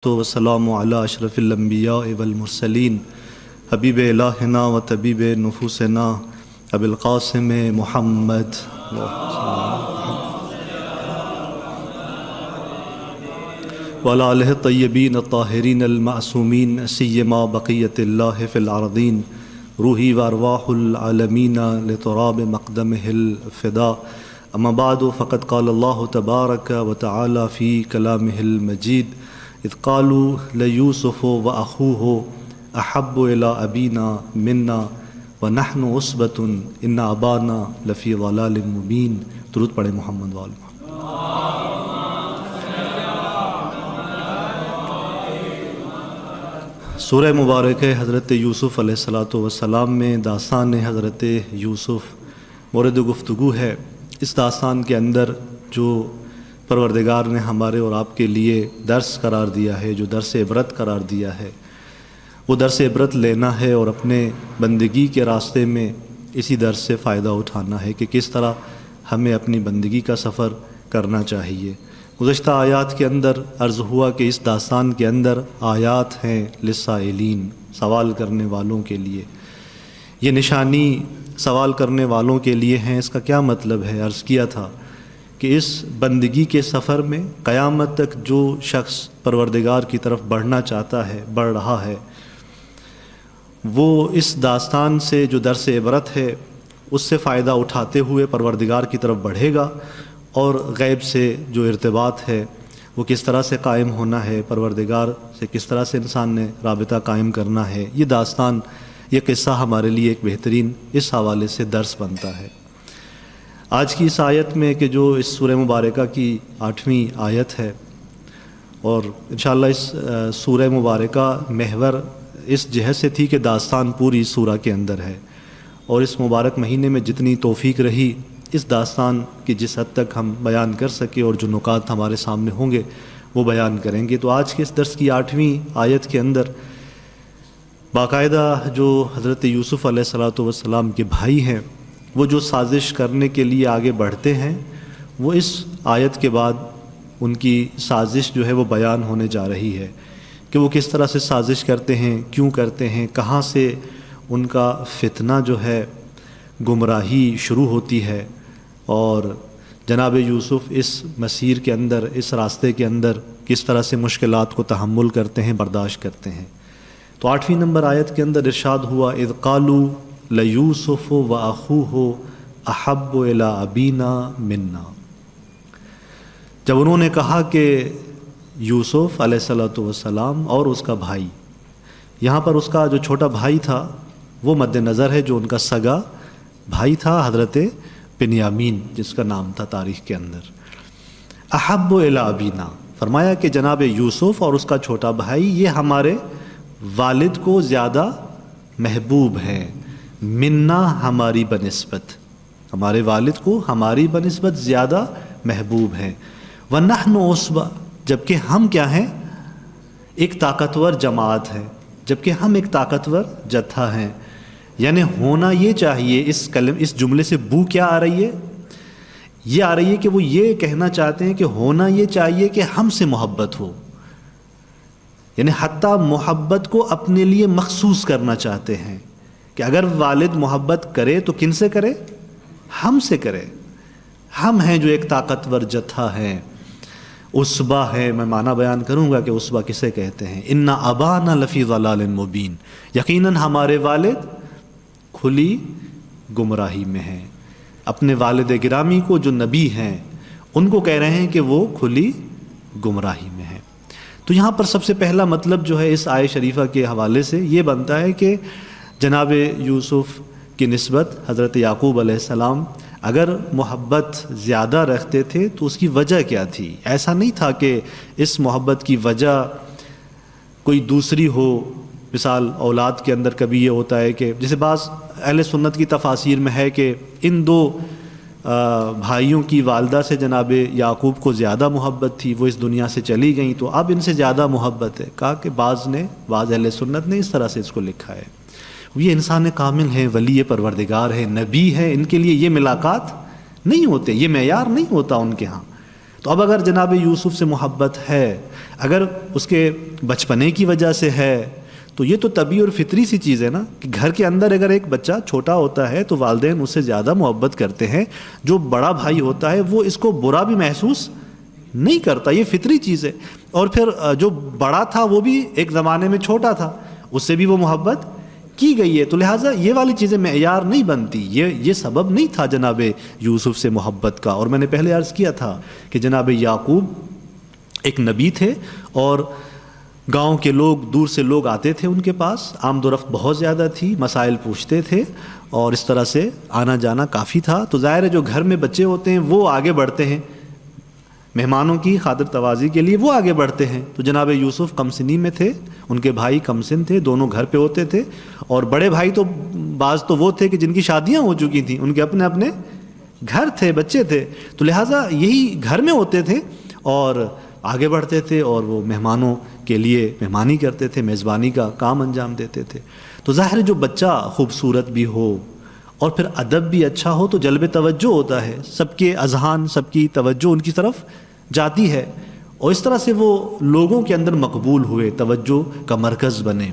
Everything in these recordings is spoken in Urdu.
والسلام علی اشرف الانبیاء والمرسلین حبیب الہنا و طبیب نفوسنا ابی القاسم محمد وعلی آلہ الطیبین الطاہرین المعصومین سیما بقیت اللہ فی الارضین روحی و ارواح العالمین لتراب مقدمہ الفدا اما بعد فقد قال اللہ تبارک و تعالی فی کلامہ المجید اذ قالوا لیوسف واخوہ احب الی ابینا منا ونحن عصبۃ ان ابانا لفی ضلال مبین۔ درود پڑھیں محمد وآل محمد۔ سورہ مبارک حضرت یوسف علیہ السلام میں داستان حضرت یوسف مورد گفتگو ہے۔ اس داستان کے اندر جو پروردگار نے ہمارے اور آپ کے لیے درس قرار دیا ہے، جو درس عبرت قرار دیا ہے، وہ درس عبرت لینا ہے اور اپنے بندگی کے راستے میں اسی درس سے فائدہ اٹھانا ہے کہ کس طرح ہمیں اپنی بندگی کا سفر کرنا چاہیے۔ گزشتہ آیات کے اندر عرض ہوا کہ اس داستان کے اندر آیات ہیں للسائلین، سوال کرنے والوں کے لیے۔ یہ نشانی سوال کرنے والوں کے لیے ہیں۔ اس کا کیا مطلب ہے؟ عرض کیا تھا کہ اس بندگی کے سفر میں قیامت تک جو شخص پروردگار کی طرف بڑھنا چاہتا ہے، بڑھ رہا ہے، وہ اس داستان سے جو درس عبرت ہے اس سے فائدہ اٹھاتے ہوئے پروردگار کی طرف بڑھے گا، اور غیب سے جو ارتباط ہے وہ کس طرح سے قائم ہونا ہے، پروردگار سے کس طرح سے انسان نے رابطہ قائم کرنا ہے، یہ داستان، یہ قصہ ہمارے لیے ایک بہترین اس حوالے سے درس بنتا ہے۔ آج کی اس آیت میں کہ جو اس سورہ مبارکہ کی 8ویں آیت ہے، اور انشاءاللہ اس سورہ مبارکہ محور اس جہت سے تھی کہ داستان پوری سورہ کے اندر ہے، اور اس مبارک مہینے میں جتنی توفیق رہی اس داستان کی جس حد تک ہم بیان کر سکے اور جو نکات ہمارے سامنے ہوں گے وہ بیان کریں گے۔ تو آج کے اس درس کی 8ویں آیت کے اندر باقاعدہ جو حضرت یوسف علیہ السلام کے بھائی ہیں، وہ جو سازش کرنے کے لیے آگے بڑھتے ہیں، وہ اس آیت کے بعد ان کی سازش جو ہے وہ بیان ہونے جا رہی ہے کہ وہ کس طرح سے سازش کرتے ہیں، کیوں کرتے ہیں، کہاں سے ان کا فتنہ جو ہے، گمراہی شروع ہوتی ہے، اور جناب یوسف اس مسیر کے اندر، اس راستے کے اندر کس طرح سے مشکلات کو تحمل کرتے ہیں، برداشت کرتے ہیں۔ تو 8ویں نمبر آیت کے اندر ارشاد ہوا اذ قالوا لیوسف واخوہ احب الی ابینا منا، جب انہوں نے کہا کہ یوسف علیہ السلام اور اس کا بھائی، یہاں پر اس کا جو چھوٹا بھائی تھا وہ مد نظر ہے، جو ان کا سگا بھائی تھا حضرت بنیامین جس کا نام تھا تاریخ کے اندر۔ احب الی ابینا، فرمایا کہ جناب یوسف اور اس کا چھوٹا بھائی یہ ہمارے والد کو زیادہ محبوب ہیں، منا ہماری بنسبت، ہمارے والد کو ہماری بنسبت زیادہ محبوب ہیں، ونحن عصبہ، جبکہ ہم کیا ہیں، ایک طاقتور جماعت ہے، جبکہ ہم ایک طاقتور جتھا ہیں۔ یعنی ہونا یہ چاہیے، اس جملے سے بو کیا آ رہی ہے؟ یہ آ رہی ہے کہ وہ یہ کہنا چاہتے ہیں کہ ہونا یہ چاہیے کہ ہم سے محبت ہو، یعنی حتیٰ محبت کو اپنے لیے مخصوص کرنا چاہتے ہیں کہ اگر والد محبت کرے تو کن سے کرے؟ ہم سے کرے۔ ہم ہیں جو ایک طاقتور جتھا ہیں، عصبہ ہے۔ میں معنی بیان کروں گا کہ عصبہ کسے کہتے ہیں۔ ان ابانا لفی ضلال مبین، یقیناً ہمارے والد کھلی گمراہی میں ہیں۔ اپنے والد گرامی کو جو نبی ہیں ان کو کہہ رہے ہیں کہ وہ کھلی گمراہی میں ہیں۔ تو یہاں پر سب سے پہلا مطلب جو ہے اس آیہ شریفہ کے حوالے سے یہ بنتا ہے کہ جناب یوسف کی نسبت حضرت یعقوب علیہ السلام اگر محبت زیادہ رکھتے تھے تو اس کی وجہ کیا تھی؟ ایسا نہیں تھا کہ اس محبت کی وجہ کوئی دوسری ہو۔ مثال اولاد کے اندر کبھی یہ ہوتا ہے کہ جیسے بعض اہل سنت کی تفاسیر میں ہے کہ ان دو بھائیوں کی والدہ سے جناب یعقوب کو زیادہ محبت تھی، وہ اس دنیا سے چلی گئیں تو اب ان سے زیادہ محبت ہے۔ کہا کہ بعض اہل سنت نے اس طرح سے اس کو لکھا ہے۔ یہ انسان کامل ہیں، ولی پروردگار ہیں، نبی ہیں، ان کے لیے یہ ملاقات نہیں ہوتے، یہ معیار نہیں ہوتا ان کے ہاں۔ تو اب اگر جناب یوسف سے محبت ہے، اگر اس کے بچپنے کی وجہ سے ہے، تو یہ تو طبیعی اور فطری سی چیز ہے نا کہ گھر کے اندر اگر ایک بچہ چھوٹا ہوتا ہے تو والدین اس سے زیادہ محبت کرتے ہیں. جو بڑا بھائی ہوتا ہے وہ اس کو برا بھی محسوس نہیں کرتا، یہ فطری چیز ہے. اور پھر جو بڑا تھا وہ بھی ایک زمانے میں چھوٹا تھا، اس سے بھی وہ محبت کی گئی ہے. تو لہٰذا یہ والی چیزیں معیار نہیں بنتی، یہ سبب نہیں تھا جناب یوسف سے محبت کا. اور میں نے پہلے عرض کیا تھا کہ جناب یعقوب ایک نبی تھے اور گاؤں کے لوگ، دور سے لوگ آتے تھے ان کے پاس، آمد و رفت بہت زیادہ تھی، مسائل پوچھتے تھے اور اس طرح سے آنا جانا کافی تھا. تو ظاہر ہے جو گھر میں بچے ہوتے ہیں وہ آگے بڑھتے ہیں، مہمانوں کی خاطر توازی کے لیے وہ آگے بڑھتے ہیں. تو جناب یوسف کم سنی میں تھے، ان کے بھائی کم سن تھے، دونوں گھر پہ ہوتے تھے. اور بڑے بھائی تو بعض تو وہ تھے کہ جن کی شادیاں ہو چکی تھیں، ان کے اپنے اپنے گھر تھے، بچے تھے. تو لہٰذا یہی گھر میں ہوتے تھے اور آگے بڑھتے تھے اور وہ مہمانوں کے لیے مہمانی کرتے تھے، میزبانی کا کام انجام دیتے تھے. تو ظاہر ہے جو بچہ خوبصورت بھی ہو اور پھر ادب بھی اچھا ہو تو جلب توجہ ہوتا ہے، سب کے اذہان، سب کی توجہ ان کی طرف جاتی ہے اور اس طرح سے وہ لوگوں کے اندر مقبول ہوئے، توجہ کا مرکز بنے.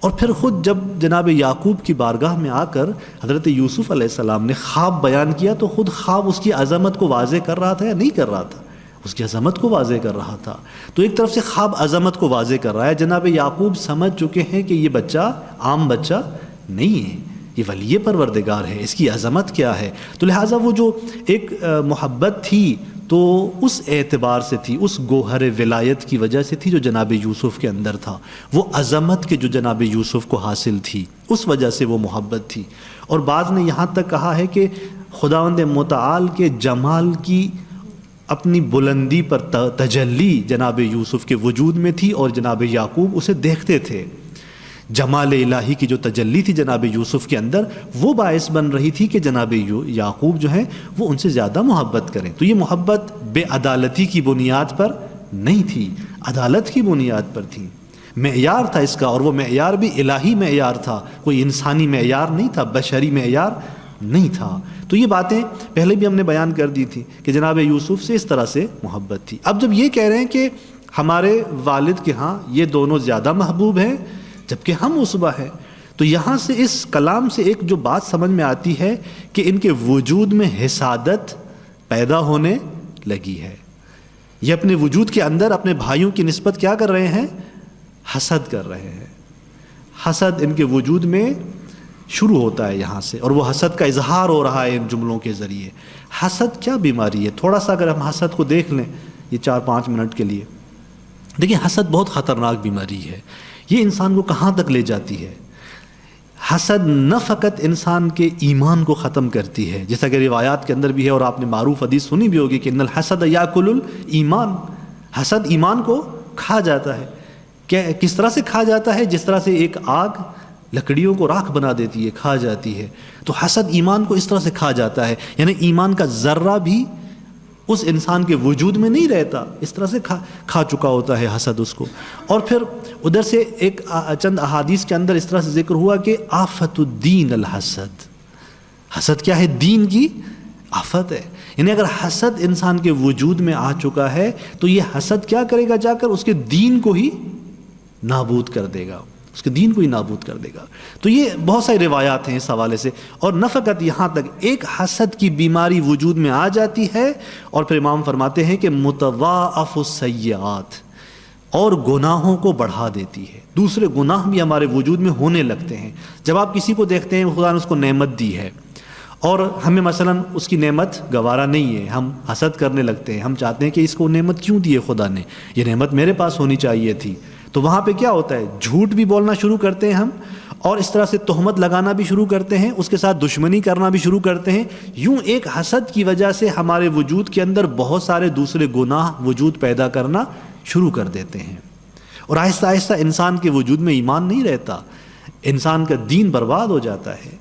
اور پھر خود جب جناب یعقوب کی بارگاہ میں آ کر حضرت یوسف علیہ السلام نے خواب بیان کیا تو خود خواب اس کی عظمت کو واضح کر رہا تھا یا نہیں کر رہا تھا؟ اس کی عظمت کو واضح کر رہا تھا. تو ایک طرف سے خواب عظمت کو واضح کر رہا ہے. جناب یعقوب سمجھ چکے ہیں کہ یہ بچہ عام بچہ نہیں ہے، یہ ولی پروردگار ہے، اس کی عظمت کیا ہے. تو لہٰذا وہ جو ایک محبت تھی تو اس اعتبار سے تھی، اس گوہر ولایت کی وجہ سے تھی جو جناب یوسف کے اندر تھا، وہ عظمت کے جو جناب یوسف کو حاصل تھی اس وجہ سے وہ محبت تھی. اور بعض نے یہاں تک کہا ہے کہ خداوند متعال کے جمال کی اپنی بلندی پر تجلی جناب یوسف کے وجود میں تھی اور جناب یعقوب اسے دیکھتے تھے. جمال الہی کی جو تجلی تھی جناب یوسف کے اندر وہ باعث بن رہی تھی کہ جناب یعقوب جو ہیں وہ ان سے زیادہ محبت کریں. تو یہ محبت بے عدالتی کی بنیاد پر نہیں تھی، عدالت کی بنیاد پر تھی. معیار تھا اس کا اور وہ معیار بھی الہی معیار تھا، کوئی انسانی معیار نہیں تھا، بشری معیار نہیں تھا. تو یہ باتیں پہلے بھی ہم نے بیان کر دی تھی کہ جناب یوسف سے اس طرح سے محبت تھی. اب جب یہ کہہ رہے ہیں کہ ہمارے والد کے ہاں یہ دونوں زیادہ محبوب ہیں جبکہ ہم عصبہ ہیں، تو یہاں سے اس کلام سے ایک جو بات سمجھ میں آتی ہے کہ ان کے وجود میں حسادت پیدا ہونے لگی ہے. یہ اپنے وجود کے اندر اپنے بھائیوں کی نسبت کیا کر رہے ہیں؟ حسد کر رہے ہیں. حسد ان کے وجود میں شروع ہوتا ہے یہاں سے، اور وہ حسد کا اظہار ہو رہا ہے ان جملوں کے ذریعے. حسد کیا بیماری ہے؟ تھوڑا سا اگر ہم حسد کو دیکھ لیں یہ 4-5 منٹ کے لیے، دیکھیں حسد بہت خطرناک بیماری ہے. یہ انسان کو کہاں تک لے جاتی ہے؟ حسد نہ فقط انسان کے ایمان کو ختم کرتی ہے، جیسا کہ روایات کے اندر بھی ہے اور آپ نے معروف حدیث سنی بھی ہوگی کہ ان الحسد یاکل الایمان، حسد ایمان کو کھا جاتا ہے. کس طرح سے کھا جاتا ہے؟ جس طرح سے ایک آگ لکڑیوں کو راکھ بنا دیتی ہے، کھا جاتی ہے. تو حسد ایمان کو اس طرح سے کھا جاتا ہے، یعنی ایمان کا ذرہ بھی اس انسان کے وجود میں نہیں رہتا، اس طرح سے کھا چکا ہوتا ہے حسد اس کو. اور پھر ادھر سے ایک چند احادیث کے اندر اس طرح سے ذکر ہوا کہ آفت الدین الحسد. حسد کیا ہے؟ دین کی آفت ہے. یعنی اگر حسد انسان کے وجود میں آ چکا ہے تو یہ حسد کیا کرے گا؟ جا کر اس کے دین کو ہی نابود کر دے گا، اس کے دین کو ہی نابود کر دے گا. تو یہ بہت ساری روایات ہیں اس حوالے سے. اور نہ فقط یہاں تک، ایک حسد کی بیماری وجود میں آ جاتی ہے اور پھر امام فرماتے ہیں کہ متضاعف السیئات، اور گناہوں کو بڑھا دیتی ہے. دوسرے گناہ بھی ہمارے وجود میں ہونے لگتے ہیں. جب آپ کسی کو دیکھتے ہیں خدا نے اس کو نعمت دی ہے اور ہمیں مثلا اس کی نعمت گوارا نہیں ہے، ہم حسد کرنے لگتے ہیں، ہم چاہتے ہیں کہ اس کو نعمت کیوں دی ہے خدا نے، یہ نعمت میرے پاس ہونی چاہیے تھی. تو وہاں پہ کیا ہوتا ہے؟ جھوٹ بھی بولنا شروع کرتے ہیں ہم، اور اس طرح سے تہمت لگانا بھی شروع کرتے ہیں، اس کے ساتھ دشمنی کرنا بھی شروع کرتے ہیں. یوں ایک حسد کی وجہ سے ہمارے وجود کے اندر بہت سارے دوسرے گناہ وجود پیدا کرنا شروع کر دیتے ہیں، اور آہستہ آہستہ انسان کے وجود میں ایمان نہیں رہتا، انسان کا دین برباد ہو جاتا ہے.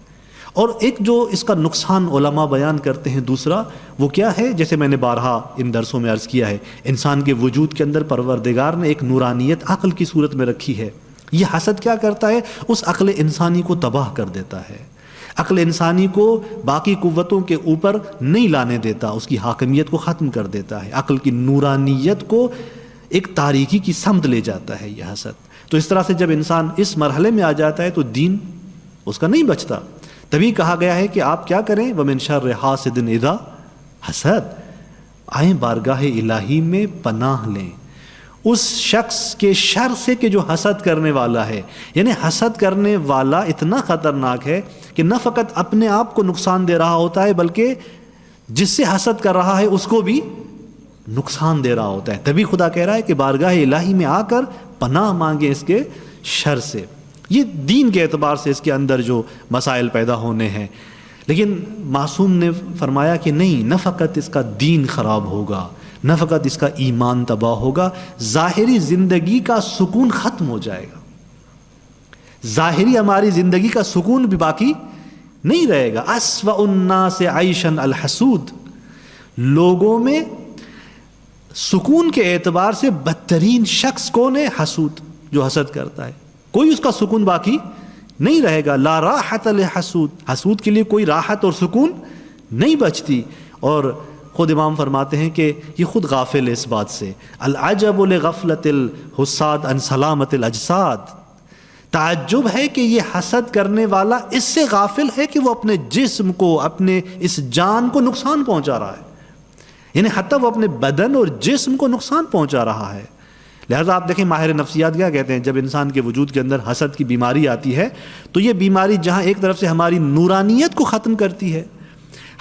اور ایک جو اس کا نقصان علماء بیان کرتے ہیں دوسرا، وہ کیا ہے؟ جیسے میں نے بارہا ان درسوں میں عرض کیا ہے، انسان کے وجود کے اندر پروردگار نے ایک نورانیت عقل کی صورت میں رکھی ہے. یہ حسد کیا کرتا ہے؟ اس عقل انسانی کو تباہ کر دیتا ہے. عقل انسانی کو باقی قوتوں کے اوپر نہیں لانے دیتا، اس کی حاکمیت کو ختم کر دیتا ہے، عقل کی نورانیت کو ایک تاریکی کی سمت لے جاتا ہے یہ حسد۔ تو اس طرح سے جب انسان اس مرحلے میں آ جاتا ہے تو دین اس کا نہیں بچتا۔ تبھی کہا گیا ہے کہ آپ کیا کریں، وَمِن شَرِّ حَاسِدٍ إِذَا حسد، آئیں بارگاہ الہی میں پناہ لیں اس شخص کے شر سے کہ جو حسد کرنے والا ہے۔ یعنی حسد کرنے والا اتنا خطرناک ہے کہ نہ فقط اپنے آپ کو نقصان دے رہا ہوتا ہے بلکہ جس سے حسد کر رہا ہے اس کو بھی نقصان دے رہا ہوتا ہے۔ تبھی خدا کہہ رہا ہے کہ بارگاہ الہی میں آ کر پناہ مانگیں اس کے شر سے۔ یہ دین کے اعتبار سے اس کے اندر جو مسائل پیدا ہونے ہیں، لیکن معصوم نے فرمایا کہ نہیں، نہ فقط اس کا دین خراب ہوگا، نہ فقط اس کا ایمان تباہ ہوگا، ظاہری زندگی کا سکون ختم ہو جائے گا، ظاہری ہماری زندگی کا سکون بھی باقی نہیں رہے گا۔ اسوأ الناس عیشا الحسود، لوگوں میں سکون کے اعتبار سے بدترین شخص کون ہے؟ حسود، جو حسد کرتا ہے، کوئی اس کا سکون باقی نہیں رہے گا۔ لا راحت لحسود، حسود کے لیے کوئی راحت اور سکون نہیں بچتی۔ اور خود امام فرماتے ہیں کہ یہ خود غافل ہے اس بات سے، العجب لغفلۃ الحساد عن سلامت الاجساد، تعجب ہے کہ یہ حسد کرنے والا اس سے غافل ہے کہ وہ اپنے جسم کو، اپنے اس جان کو نقصان پہنچا رہا ہے، یعنی حتیٰ وہ اپنے بدن اور جسم کو نقصان پہنچا رہا ہے۔ لہذا آپ دیکھیں ماہر نفسیات کیا کہتے ہیں، جب انسان کے وجود کے اندر حسد کی بیماری آتی ہے تو یہ بیماری جہاں ایک طرف سے ہماری نورانیت کو ختم کرتی ہے،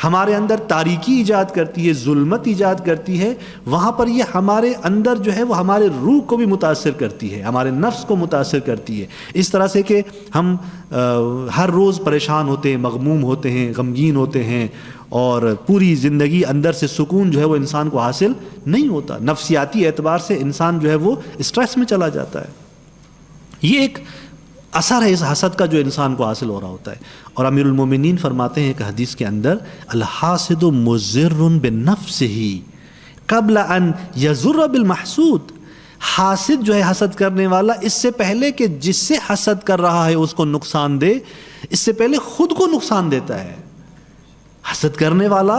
ہمارے اندر تاریکی ایجاد کرتی ہے، ظلمت ایجاد کرتی ہے، وہاں پر یہ ہمارے اندر جو ہے وہ ہمارے روح کو بھی متاثر کرتی ہے، ہمارے نفس کو متاثر کرتی ہے، اس طرح سے کہ ہم ہر روز پریشان ہوتے ہیں، مغموم ہوتے ہیں، غمگین ہوتے ہیں، اور پوری زندگی اندر سے سکون جو ہے وہ انسان کو حاصل نہیں ہوتا۔ نفسیاتی اعتبار سے انسان جو ہے وہ اسٹریس میں چلا جاتا ہے۔ یہ ایک اثر ہے اس حسد کا جو انسان کو حاصل ہو رہا ہوتا ہے۔ اور امیر المومنین فرماتے ہیں ایک حدیث کے اندر، الحاسد مضر بنفسہ قبل ان یضر بالمحسود، حاسد جو ہے حسد کرنے والا اس سے پہلے کہ جس سے حسد کر رہا ہے اس کو نقصان دے، اس سے پہلے خود کو نقصان دیتا ہے۔ حسد کرنے والا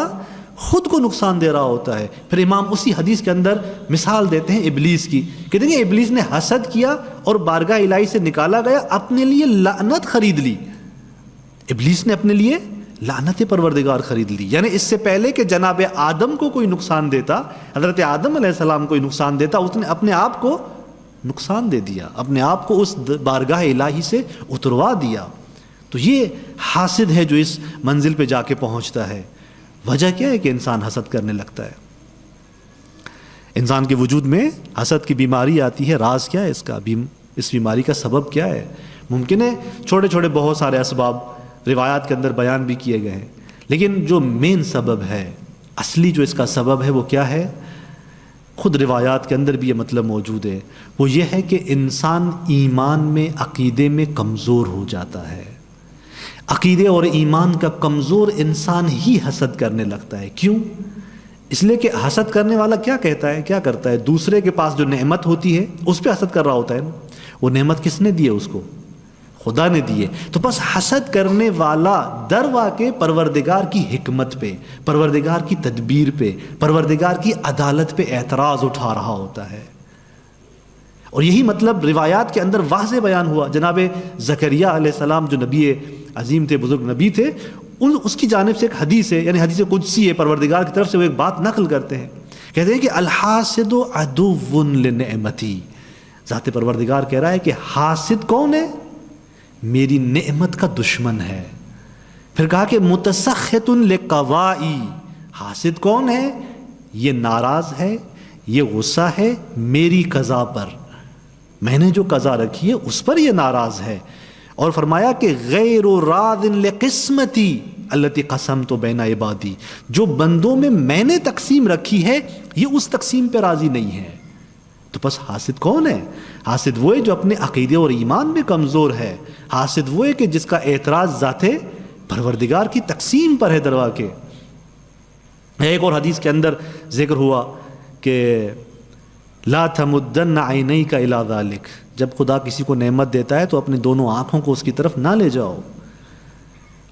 خود کو نقصان دے رہا ہوتا ہے۔ پھر امام اسی حدیث کے اندر مثال دیتے ہیں ابلیس کی، کہ دیکھیں ابلیس نے حسد کیا اور بارگاہ الہی سے نکالا گیا، اپنے لیے لعنت خرید لی۔ ابلیس نے اپنے لیے لعنت پروردگار خرید لی، یعنی اس سے پہلے کہ جناب آدم کو کوئی نقصان دیتا، حضرت آدم علیہ السلام کوئی نقصان دیتا، اس نے اپنے آپ کو نقصان دے دیا، اپنے آپ کو اس بارگاہ الہی سے اتروا دیا۔ تو یہ حاسد ہے جو اس منزل پہ جا کے پہنچتا ہے۔ وجہ کیا ہے کہ انسان حسد کرنے لگتا ہے؟ انسان کے وجود میں حسد کی بیماری آتی ہے، راز کیا ہے اس کا؟ اس بیماری کا سبب کیا ہے؟ ممکن ہے چھوٹے چھوٹے بہت سارے اسباب روایات کے اندر بیان بھی کیے گئے ہیں، لیکن جو مین سبب ہے، اصلی جو اس کا سبب ہے وہ کیا ہے؟ خود روایات کے اندر بھی یہ مطلب موجود ہے، وہ یہ ہے کہ انسان ایمان میں، عقیدے میں کمزور ہو جاتا ہے۔ عقیدے اور ایمان کا کمزور انسان ہی حسد کرنے لگتا ہے۔ کیوں؟ اس لیے کہ حسد کرنے والا کیا کہتا ہے، کیا کرتا ہے؟ دوسرے کے پاس جو نعمت ہوتی ہے اس پہ حسد کر رہا ہوتا ہے نا۔ وہ نعمت کس نے دی ہے اس کو؟ خدا نے دی ہے۔ تو بس حسد کرنے والا در واقع پروردگار کی حکمت پہ، پروردگار کی تدبیر پہ، پروردگار کی عدالت پہ اعتراض اٹھا رہا ہوتا ہے۔ اور یہی مطلب روایات کے اندر واضح بیان ہوا۔ جناب زکریا علیہ السلام جو نبی عظیم تھے، بزرگ نبی تھے، اس کی جانب سے ایک حدیث ہے، یعنی حدیث قدسی ہے، پروردگار کی طرف سے وہ ایک بات نقل کرتے ہیں، کہتے ہیں کہ الحاسد عدو لنعمتی، ذات پروردگار کہہ رہا ہے کہ حاسد کون ہے؟ میری نعمت کا دشمن ہے۔ پھر کہا کہ متسخط لقضائی، حاسد کون ہے؟ یہ ناراض ہے، یہ غصہ ہے میری قضا پر، میں نے جو قضا رکھی ہے اس پر یہ ناراض ہے۔ اور فرمایا کہ غیر راض لقسمتی التی قسمت بین عبادی، جو بندوں میں نے تقسیم رکھی ہے یہ اس تقسیم پہ راضی نہیں ہے۔ تو بس حاسد کون ہے؟ حاسد وہ ہے جو اپنے عقیدے اور ایمان میں کمزور ہے، حاسد وہ ہے کہ جس کا اعتراض ذات پروردگار کی تقسیم پر ہے دروا کے۔ ایک اور حدیث کے اندر ذکر ہوا کہ لا تمدن عینیک الی ذلک، جب خدا کسی کو نعمت دیتا ہے تو اپنی دونوں آنکھوں کو اس کی طرف نہ لے جاؤ۔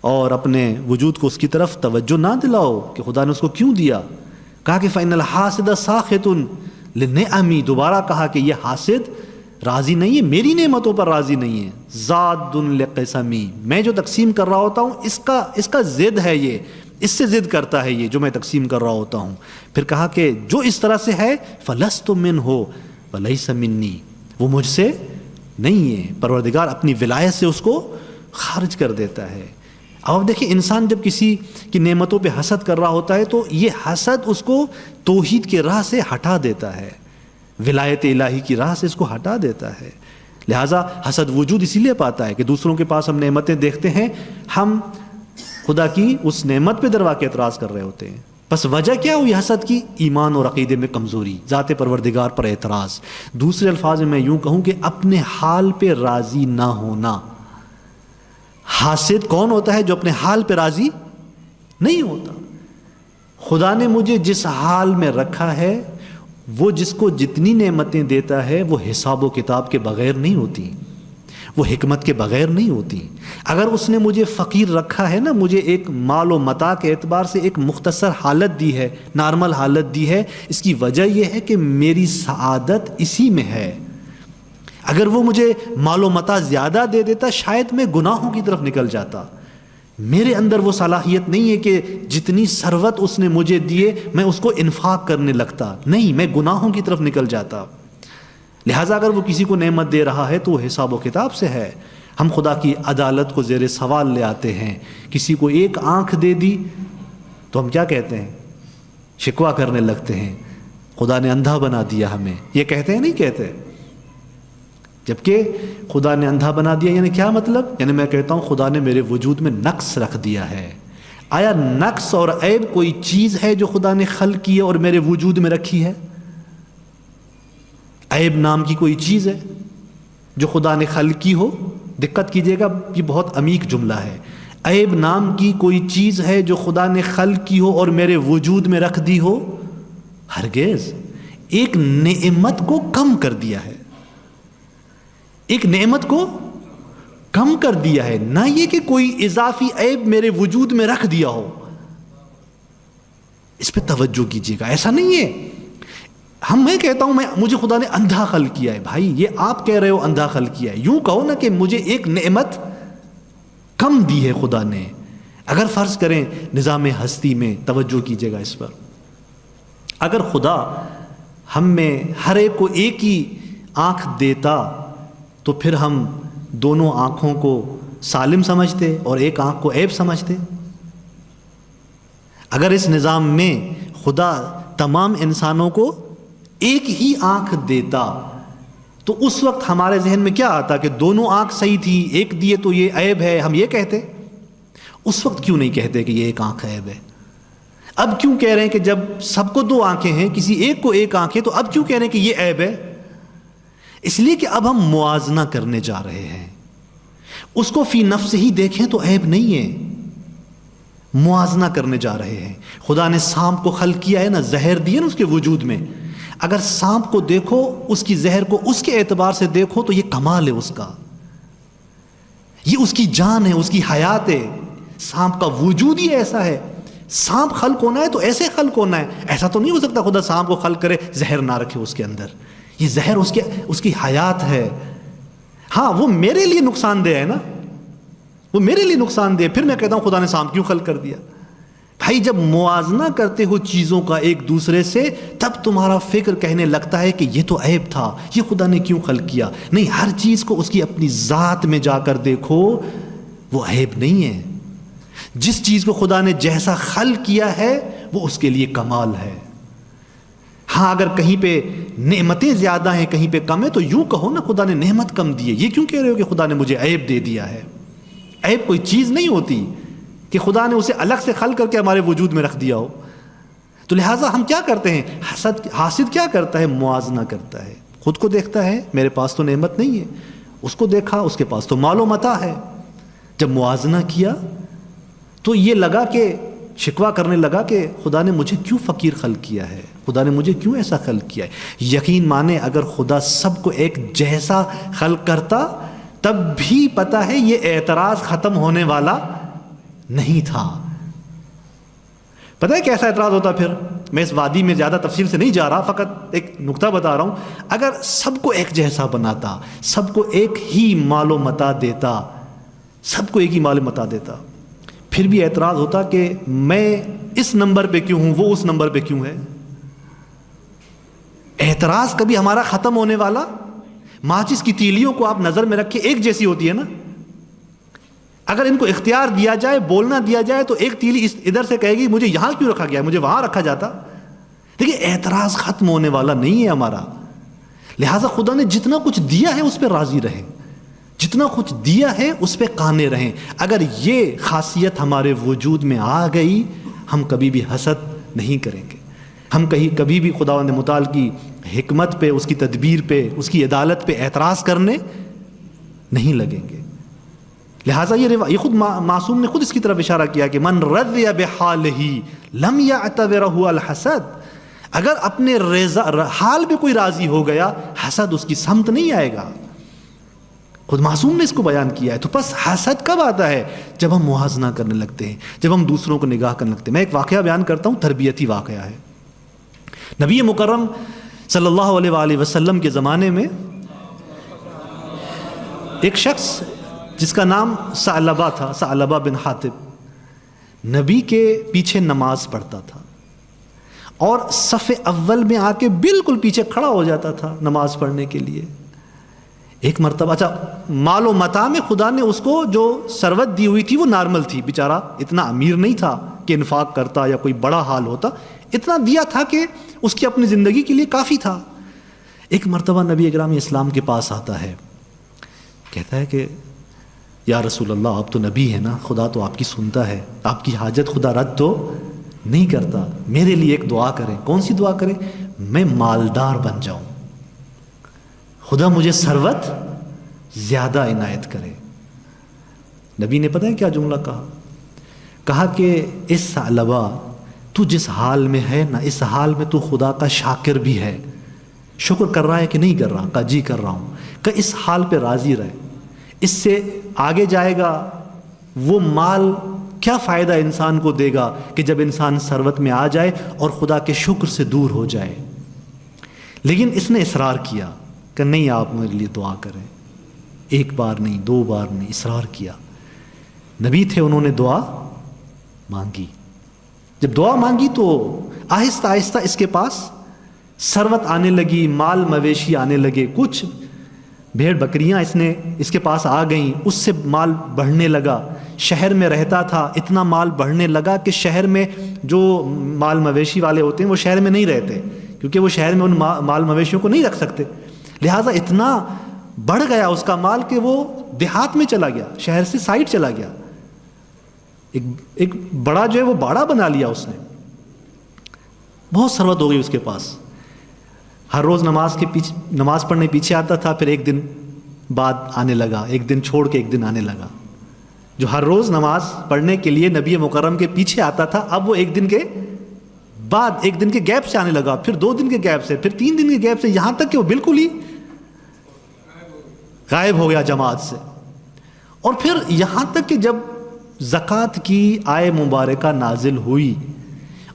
اور اپنے وجود کو اس کی طرف توجہ نہ دلاؤ کہ خدا نے اس کو کیوں دیا. کہا کہ فَإِنَّ الْحَاسِدَ سَاخِطٌ لِلنِّعَمِ، دوبارہ کہا کہ یہ حاسد راضی نہیں ہے، میری نعمتوں پر راضی نہیں ہے. زَادٌ لِقِسَمِ، میں جو تقسیم کر رہا ہوتا ہوں اس کا ضد ہے، یہ اس سے ضد کرتا ہے یہ جو میں تقسیم کر رہا ہوتا ہوں. پھر کہا کہ جو اس طرح سے ہے فَلَسْتُ مِنْهُ وَلَيْسَ مِنِّي، وہ مجھ سے نہیں ہے. پروردگار اپنی ولایت سے اس کو خارج کر دیتا ہے. اب دیکھیں انسان جب کسی کی نعمتوں پہ حسد کر رہا ہوتا ہے تو یہ حسد اس کو توحید کے راہ سے ہٹا دیتا ہے، ولایت الہی کی راہ سے اس کو ہٹا دیتا ہے. لہٰذا حسد وجود اسی لیے پاتا ہے کہ دوسروں کے پاس ہم نعمتیں دیکھتے ہیں، ہم خدا کی اس نعمت پہ دروا کے اعتراض کر رہے ہوتے ہیں. بس وجہ کیا ہوئی حسد کی؟ ایمان اور عقیدے میں کمزوری، ذات پروردگار پر اعتراض. دوسرے الفاظ میں یوں کہوں کہ اپنے حال پہ راضی نہ ہونا. حاسد کون ہوتا ہے؟ جو اپنے حال پہ راضی نہیں ہوتا. خدا نے مجھے جس حال میں رکھا ہے، وہ جس کو جتنی نعمتیں دیتا ہے وہ حساب و کتاب کے بغیر نہیں ہوتی، وہ حکمت کے بغیر نہیں ہوتی. اگر اس نے مجھے فقیر رکھا ہے نا، مجھے ایک مال و متاع کے اعتبار سے ایک مختصر حالت دی ہے، نارمل حالت دی ہے، اس کی وجہ یہ ہے کہ میری سعادت اسی میں ہے. اگر وہ مجھے مال و متاع زیادہ دے دیتا شاید میں گناہوں کی طرف نکل جاتا. میرے اندر وہ صلاحیت نہیں ہے کہ جتنی ثروت اس نے مجھے دیے میں اس کو انفاق کرنے لگتا، نہیں، میں گناہوں کی طرف نکل جاتا. لہٰذا اگر وہ کسی کو نعمت دے رہا ہے تو وہ حساب و کتاب سے ہے. ہم خدا کی عدالت کو زیر سوال لے آتے ہیں. کسی کو ایک آنکھ دے دی تو ہم کیا کہتے ہیں؟ شکوہ کرنے لگتے ہیں، خدا نے اندھا بنا دیا ہمیں. یہ کہتے ہیں نہیں کہتے؟ جبکہ خدا نے اندھا بنا دیا یعنی کیا مطلب؟ یعنی میں کہتا ہوں خدا نے میرے وجود میں نقص رکھ دیا ہے. آیا نقص اور عیب کوئی چیز ہے جو خدا نے خلق کی ہے اور میرے وجود میں رکھی ہے؟ عیب نام کی کوئی چیز ہے جو خدا نے خلق کی ہو؟ دقت کیجئے گا، یہ بہت عمیق جملہ ہے. عیب نام کی کوئی چیز ہے جو خدا نے خلق کی ہو اور میرے وجود میں رکھ دی ہو؟ ہرگز. ایک نعمت کو کم کر دیا ہے، ایک نعمت کو کم کر دیا ہے، نہ یہ کہ کوئی اضافی عیب میرے وجود میں رکھ دیا ہو. اس پہ توجہ کیجئے گا، ایسا نہیں ہے. میں کہتا ہوں مجھے خدا نے اندھا خلق کیا ہے. بھائی یہ آپ کہہ رہے ہو اندھا خلق کیا ہے، یوں کہو نا کہ مجھے ایک نعمت کم دی ہے خدا نے. اگر فرض کریں نظام ہستی میں، توجہ کیجئے گا اس پر، اگر خدا ہم میں ہر ایک کو ایک ہی آنکھ دیتا تو پھر ہم دونوں آنکھوں کو سالم سمجھتے اور ایک آنکھ کو عیب سمجھتے. اگر اس نظام میں خدا تمام انسانوں کو ایک ہی آنکھ دیتا تو اس وقت ہمارے ذہن میں کیا آتا کہ دونوں آنکھ صحیح تھی، ایک دیے تو یہ عیب ہے، ہم یہ کہتے. اس وقت کیوں نہیں کہتے کہ یہ ایک آنکھ عیب ہے؟ اب کیوں کہہ رہے ہیں کہ جب سب کو دو آنکھیں ہیں، کسی ایک کو ایک آنکھ ہے، تو اب کیوں کہہ رہے ہیں کہ یہ عیب ہے؟ اس لیے کہ اب ہم موازنہ کرنے جا رہے ہیں. اس کو فی نفس ہی دیکھیں تو عیب نہیں ہے، موازنہ کرنے جا رہے ہیں. خدا نے سانپ کو خلق کیا ہے نا، زہر دی ہے نا اس کے وجود میں. اگر سانپ کو دیکھو، اس کی زہر کو اس کے اعتبار سے دیکھو تو یہ کمال ہے اس کا، یہ اس کی جان ہے، اس کی حیات ہے. سانپ کا وجود ہی ایسا ہے. سانپ خلق ہونا ہے تو ایسے خلق ہونا ہے. ایسا تو نہیں ہو سکتا خدا سانپ کو خلق کرے زہر نہ رکھے اس کے اندر. یہ زہر اس کی حیات ہے. ہاں وہ میرے لیے نقصان دہ ہے نا، وہ میرے لیے نقصان دہ. پھر میں کہتا ہوں خدا نے سانپ کیوں خلق کر دیا؟ بھائی جب موازنہ کرتے ہو چیزوں کا ایک دوسرے سے، تب تمہارا فکر کہنے لگتا ہے کہ یہ تو عیب تھا، یہ خدا نے کیوں خلق کیا. نہیں، ہر چیز کو اس کی اپنی ذات میں جا کر دیکھو، وہ عیب نہیں ہے. جس چیز کو خدا نے جیسا خلق کیا ہے وہ اس کے لیے کمال ہے. ہاں اگر کہیں پہ نعمتیں زیادہ ہیں کہیں پہ کم ہے تو یوں کہو نا خدا نے نعمت کم دی ہے. یہ کیوں کہہ رہے ہو کہ خدا نے مجھے عیب دے دیا ہے؟ عیب کوئی چیز نہیں ہوتی کہ خدا نے اسے الگ سے خلق کر کے ہمارے وجود میں رکھ دیا ہو. تو لہٰذا ہم کیا کرتے ہیں؟ حاسد کیا کرتا ہے؟ موازنہ کرتا ہے. خود کو دیکھتا ہے میرے پاس تو نعمت نہیں ہے، اس کو دیکھا اس کے پاس تو مال و متاع ہے. جب موازنہ کیا تو یہ لگا کہ شکوہ کرنے لگا کہ خدا نے مجھے کیوں فقیر خلق کیا ہے، خدا نے مجھے کیوں ایسا خلق کیا ہے. یقین مانے اگر خدا سب کو ایک جیسا خلق کرتا تب بھی پتہ ہے یہ اعتراض ختم ہونے والا نہیں تھا۔ پتہ ہے کیسا اعتراض ہوتا پھر؟ میں اس وادی میں زیادہ تفصیل سے نہیں جا رہا، فقط ایک نقطہ بتا رہا ہوں۔ اگر سب کو ایک جیسا بناتا، سب کو ایک ہی مال و متاع دیتا، سب کو ایک ہی مال و متاع دیتا، پھر بھی اعتراض ہوتا کہ میں اس نمبر پہ کیوں ہوں، وہ اس نمبر پہ کیوں ہے۔ اعتراض کبھی ہمارا ختم ہونے والا؟ ماچس کی تیلیوں کو آپ نظر میں رکھیں، ایک جیسی ہوتی ہے نا، اگر ان کو اختیار دیا جائے، بولنا دیا جائے، تو ایک تیلی ادھر سے کہے گی مجھے یہاں کیوں رکھا گیا ہے، مجھے وہاں رکھا جاتا۔ دیکھیں اعتراض ختم ہونے والا نہیں ہے ہمارا، لہٰذا خدا نے جتنا کچھ دیا ہے اس پہ راضی رہیں، جتنا کچھ دیا ہے اس پہ قانے رہیں۔ اگر یہ خاصیت ہمارے وجود میں آ گئی، ہم کبھی بھی حسد نہیں کریں گے، ہم کبھی بھی خداوند متعال کی حکمت پہ، اس کی تدبیر پہ، اس کی عدالت پہ اعتراض کرنے نہیں لگیں گے۔ لہٰذا یہ خود معصوم نے خود اس کی طرف اشارہ کیا کہ من رضی بحالہ لم یعتبرہ الحسد، اگر اپنے حال پہ کوئی راضی ہو گیا، حسد اس کی سمت نہیں آئے گا۔ خود معصوم نے اس کو بیان کیا ہے۔ تو بس حسد کب آتا ہے؟ جب ہم موازنہ کرنے لگتے ہیں، جب ہم دوسروں کو نگاہ کرنے لگتے ہیں۔ میں ایک واقعہ بیان کرتا ہوں، تربیتی واقعہ ہے۔ نبی مکرم صلی اللہ علیہ وآلہ وسلم کے زمانے میں ایک شخص جس کا نام ثعلبہ تھا، ثعلبہ بن حاطب، نبی کے پیچھے نماز پڑھتا تھا اور صف اول میں آ کے بالکل پیچھے کھڑا ہو جاتا تھا نماز پڑھنے کے لیے۔ ایک مرتبہ، اچھا مال و متاع میں خدا نے اس کو جو ثروت دی ہوئی تھی وہ نارمل تھی، بیچارہ اتنا امیر نہیں تھا کہ انفاق کرتا یا کوئی بڑا حال ہوتا، اتنا دیا تھا کہ اس کی اپنی زندگی کے لیے کافی تھا۔ ایک مرتبہ نبی اکرام اسلام کے پاس آتا ہے، کہتا ہے کہ یا رسول اللہ، آپ تو نبی ہیں نا، خدا تو آپ کی سنتا ہے، آپ کی حاجت خدا رد تو نہیں کرتا، میرے لیے ایک دعا کریں۔ کون سی دعا کریں؟ میں مالدار بن جاؤں، خدا مجھے ثروت زیادہ عنایت کرے۔ نبی نے پتہ ہے کیا جملہ کہا کہ اس ثعلبہ، تو جس حال میں ہے نا، اس حال میں تو خدا کا شاکر بھی ہے، شکر کر رہا ہے کہ نہیں کر رہا؟ کہا جی کر رہا ہوں۔ کہ اس حال پہ راضی رہے، اس سے آگے جائے گا وہ مال کیا فائدہ انسان کو دے گا کہ جب انسان ثروت میں آ جائے اور خدا کے شکر سے دور ہو جائے۔ لیکن اس نے اصرار کیا کہ نہیں، آپ میرے لیے دعا کریں، ایک بار نہیں، دو بار نہیں، اصرار کیا۔ نبی تھے، انہوں نے دعا مانگی۔ جب دعا مانگی تو آہستہ آہستہ اس کے پاس ثروت آنے لگی، مال مویشی آنے لگے، کچھ بھیڑ بکریاں اس کے پاس آ گئیں، اس سے مال بڑھنے لگا۔ شہر میں رہتا تھا، اتنا مال بڑھنے لگا کہ شہر میں جو مال مویشی والے ہوتے ہیں وہ شہر میں نہیں رہتے، کیونکہ وہ شہر میں ان مال مویشیوں کو نہیں رکھ سکتے، لہٰذا اتنا بڑھ گیا اس کا مال کہ وہ دیہات میں چلا گیا، شہر سے سائڈ چلا گیا۔ ایک بڑا جو ہے وہ باڑہ بنا لیا اس نے، بہت ثروت ہو گئی اس کے پاس۔ ہر روز نماز پڑھنے پیچھے آتا تھا، پھر ایک دن بعد آنے لگا، ایک دن چھوڑ کے ایک دن آنے لگا۔ جو ہر روز نماز پڑھنے کے لیے نبی مکرم کے پیچھے آتا تھا، اب وہ ایک دن کے بعد، ایک دن کے گیپ سے آنے لگا، پھر 2 دن کے گیپ سے، پھر 3 دن کے گیپ سے، یہاں تک کہ وہ بالکل ہی غائب ہو گیا جماعت سے۔ اور پھر یہاں تک کہ جب زکوٰۃ کی آیہ مبارکہ نازل ہوئی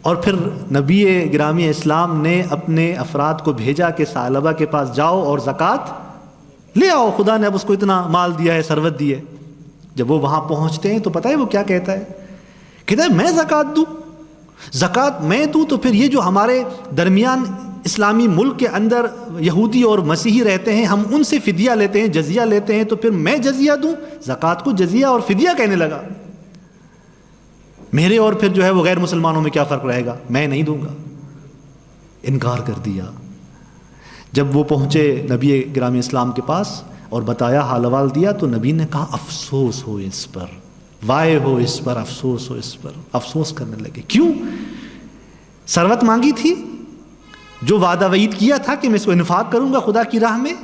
اور پھر نبی گرامی اسلام نے اپنے افراد کو بھیجا کہ ثعلبہ کے پاس جاؤ اور زکوٰۃ لے آؤ، خدا نے اب اس کو اتنا مال دیا ہے، ثروت دی ہے۔ جب وہ وہاں پہنچتے ہیں تو پتہ ہے وہ کیا کہتا ہے؟ کہتا ہے میں زکوٰۃ دوں، زکوٰۃ میں دوں تو پھر یہ جو ہمارے درمیان اسلامی ملک کے اندر یہودی اور مسیحی رہتے ہیں، ہم ان سے فدیہ لیتے ہیں، جزیہ لیتے ہیں، تو پھر میں جزیہ دوں؟ زکوٰۃ کو جزیہ اور فدیہ کہنے لگا۔ میرے اور پھر جو ہے وہ غیر مسلمانوں میں کیا فرق رہے گا، میں نہیں دوں گا، انکار کر دیا۔ جب وہ پہنچے نبی گرامی اسلام کے پاس اور بتایا، حال حوال دیا، تو نبی نے کہا افسوس ہو اس پر، وائے ہو اس پر، افسوس ہو اس پر، افسوس کرنے لگے۔ کیوں؟ ثروت مانگی تھی، جو وعدہ وعید کیا تھا کہ میں اس کو انفاق کروں گا خدا کی راہ میں،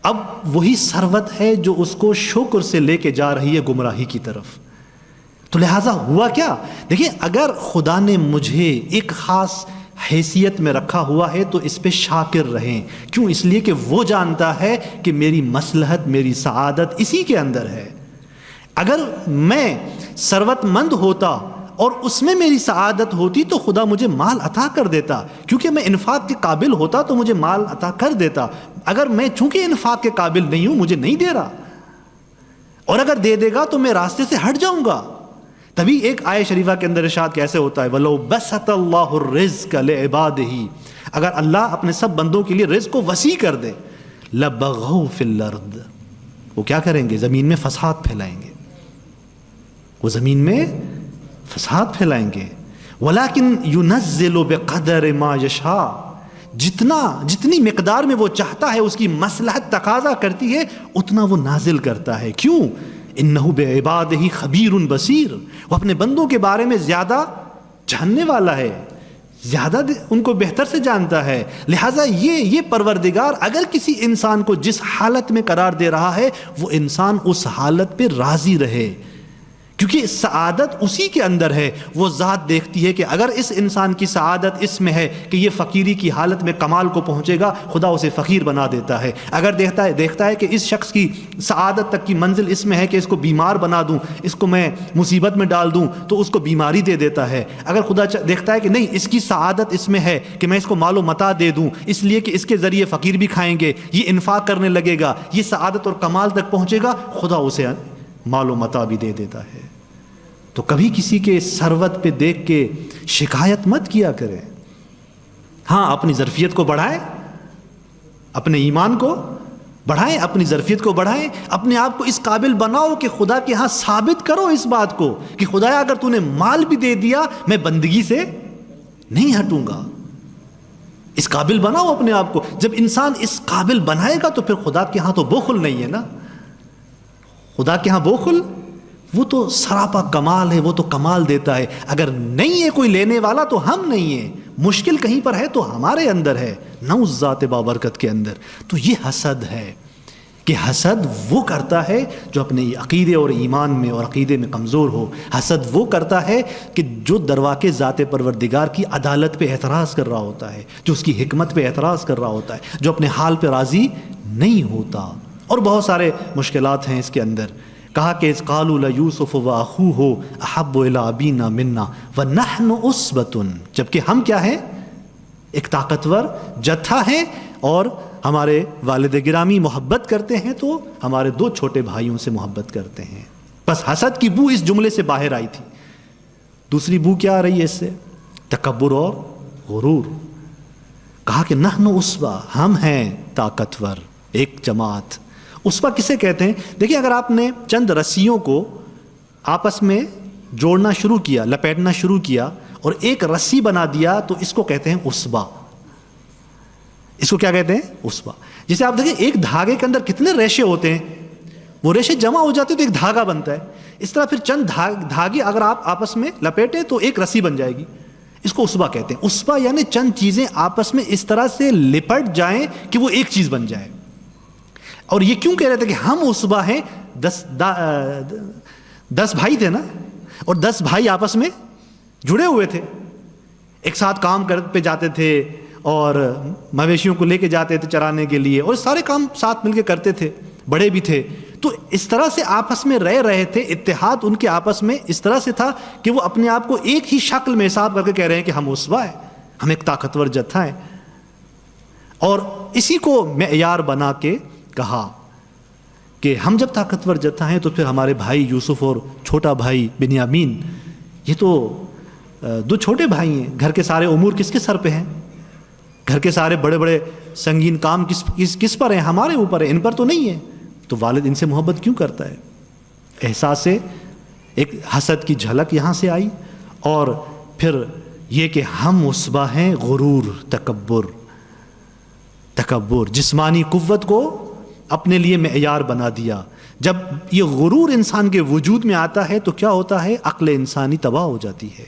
اب وہی ثروت ہے جو اس کو شکر سے لے کے جا رہی ہے گمراہی کی طرف۔ تو لہٰذا ہوا کیا؟ دیکھیں، اگر خدا نے مجھے ایک خاص حیثیت میں رکھا ہوا ہے تو اس پہ شاکر رہیں۔ کیوں؟ اس لیے کہ وہ جانتا ہے کہ میری مصلحت، میری سعادت اسی کے اندر ہے۔ اگر میں ثروت مند ہوتا اور اس میں میری سعادت ہوتی تو خدا مجھے مال عطا کر دیتا، کیونکہ میں انفاق کے قابل ہوتا تو مجھے مال عطا کر دیتا، اگر میں چونکہ انفاق کے قابل نہیں ہوں مجھے نہیں دے رہا، اور اگر دے دے گا تو میں راستے سے ہٹ جاؤں گا۔ تبھی ایک آیت شریفہ کے اندر ارشاد کیسے ہوتا ہے، وَلَوْ بَسَطَ اللَّهُ الرِّزْقَ لِعِبَادِهِ، اگر اللہ اپنے سب بندوں کے لیے رزق کو وسیع کر دے، لَبَغَوْا فِي الْأَرْضِ، وہ کیا کریں گے؟ زمین میں فساد پھیلائیں گے، وہ زمین میں فساد پھیلائیں گے۔ وَلَكِنْ يُنَزِّلُ بِقَدْرِ مَا يَشَاءُ، جتنی مقدار میں وہ چاہتا ہے، اس کی مصلحت تقاضا کرتی ہے، اتنا وہ نازل کرتا ہے۔ کیوں؟ اِنَّهُ بِعِبَادِهِ خَبِيرٌ بَصِيرٌ، وہ اپنے بندوں کے بارے میں زیادہ جاننے والا ہے، زیادہ ان کو بہتر سے جانتا ہے۔ لہٰذا یہ پروردگار اگر کسی انسان کو جس حالت میں قرار دے رہا ہے، وہ انسان اس حالت پہ راضی رہے، کیونکہ سعادت اسی کے اندر ہے۔ وہ ذات دیکھتی ہے کہ اگر اس انسان کی سعادت اس میں ہے کہ یہ فقیری کی حالت میں کمال کو پہنچے گا، خدا اسے فقیر بنا دیتا ہے۔ اگر دیکھتا ہے کہ اس شخص کی سعادت تک کی منزل اس میں ہے کہ اس کو بیمار بنا دوں، اس کو میں مصیبت میں ڈال دوں، تو اس کو بیماری دے دیتا ہے۔ اگر خدا دیکھتا ہے کہ نہیں، اس کی سعادت اس میں ہے کہ میں اس کو مال و متاع دے دوں، اس لیے کہ اس کے ذریعے فقیر بھی کھائیں گے، یہ انفاق کرنے لگے گا، یہ سعادت اور کمال تک پہنچے گا، خدا اسے مال و متاع بھی دے دیتا ہے۔ تو کبھی کسی کے ثروت پہ دیکھ کے شکایت مت کیا کرے۔ ہاں، اپنی ظرفیت کو بڑھائیں، اپنے ایمان کو بڑھائیں، اپنی ظرفیت کو بڑھائیں، اپنے آپ کو اس قابل بناؤ کہ خدا کے ہاں ثابت کرو اس بات کو کہ خدایا اگر تو نے مال بھی دے دیا میں بندگی سے نہیں ہٹوں گا۔ اس قابل بناؤ اپنے آپ کو۔ جب انسان اس قابل بنائے گا تو پھر خدا کے ہاں تو بخل نہیں ہے نا۔ خدا کے ہاں بخل، وہ تو سراپا کمال ہے، وہ تو کمال دیتا ہے۔ اگر نہیں ہے کوئی لینے والا تو ہم نہیں ہیں، مشکل کہیں پر ہے تو ہمارے اندر ہے، نہ اس ذات بابرکت کے اندر۔ تو یہ حسد ہے کہ حسد وہ کرتا ہے جو اپنے عقیدے اور ایمان میں اور عقیدے میں کمزور ہو۔ حسد وہ کرتا ہے کہ جو درواقع ذات پروردگار کی عدالت پہ اعتراض کر رہا ہوتا ہے، جو اس کی حکمت پہ اعتراض کر رہا ہوتا ہے، جو اپنے حال پہ راضی نہیں ہوتا۔ اور بہت سارے مشکلات ہیں اس کے اندر۔ کہا کہ اذ قالوا لیوسف واخوہ احب الی ابینا منا ونحن عصبۃ، جبکہ ہم کیا ہیں؟ ایک طاقتور جتھا ہیں، اور ہمارے والد گرامی محبت کرتے ہیں تو ہمارے دو چھوٹے بھائیوں سے محبت کرتے ہیں۔ بس حسد کی بو اس جملے سے باہر آئی تھی۔ دوسری بو کیا آ رہی ہے اس سے؟ تکبر اور غرور۔ کہا کہ نحن عصبہ، ہم ہیں طاقتور، ایک جماعت۔ عصبہ کسے کہتے ہیں؟ دیکھیں، اگر آپ نے چند رسیوں کو آپس میں جوڑنا شروع کیا، لپیٹنا شروع کیا اور ایک رسی بنا دیا تو اس کو کہتے ہیں عصبہ۔ اس کو کیا کہتے ہیں؟ عصبہ۔ جسے آپ دیکھیں ایک دھاگے کے اندر کتنے ریشے ہوتے ہیں، وہ ریشے جمع ہو جاتے تو ایک دھاگا بنتا ہے۔ اس طرح پھر چند دھاگے اگر آپ آپس میں لپیٹیں تو ایک رسی بن جائے گی، اس کو عصبہ کہتے ہیں۔ عصبہ یعنی چند چیزیں آپس میں اس طرح سے لپٹ جائیں کہ وہ ایک چیز بن جائے۔ اور یہ کیوں کہہ رہے تھے کہ ہم عصبہ ہیں؟ 10 بھائی تھے نا، اور 10 بھائی آپس میں جڑے ہوئے تھے، ایک ساتھ کام پہ جاتے تھے اور مویشیوں کو لے کے جاتے تھے چرانے کے لیے، اور سارے کام ساتھ مل کے کرتے تھے، بڑے بھی تھے۔ تو اس طرح سے آپس میں رہ رہے تھے، اتحاد ان کے آپس میں اس طرح سے تھا کہ وہ اپنے آپ کو ایک ہی شکل میں حساب کر کے کہہ رہے ہیں کہ ہم عصبہ ہیں، ہم ایک طاقتور جتھا ہیں۔ اور اسی کو معیار بنا کے کہا کہ ہم جب طاقتور جتھا ہیں تو پھر ہمارے بھائی یوسف اور چھوٹا بھائی بنیامین، یہ تو 2 چھوٹے بھائی ہیں، گھر کے سارے امور کس کے سر پہ ہیں؟ گھر کے سارے بڑے بڑے سنگین کام کس پر ہیں؟ ہمارے اوپر ہیں، ان پر تو نہیں ہے۔ تو والد ان سے محبت کیوں کرتا ہے؟ احساس ایک حسد کی جھلک یہاں سے آئی، اور پھر یہ کہ ہم عصبہ ہیں، غرور، تکبر، جسمانی قوت کو اپنے لیے معیار بنا دیا۔ جب یہ غرور انسان کے وجود میں آتا ہے تو کیا ہوتا ہے؟ عقل انسانی تباہ ہو جاتی ہے،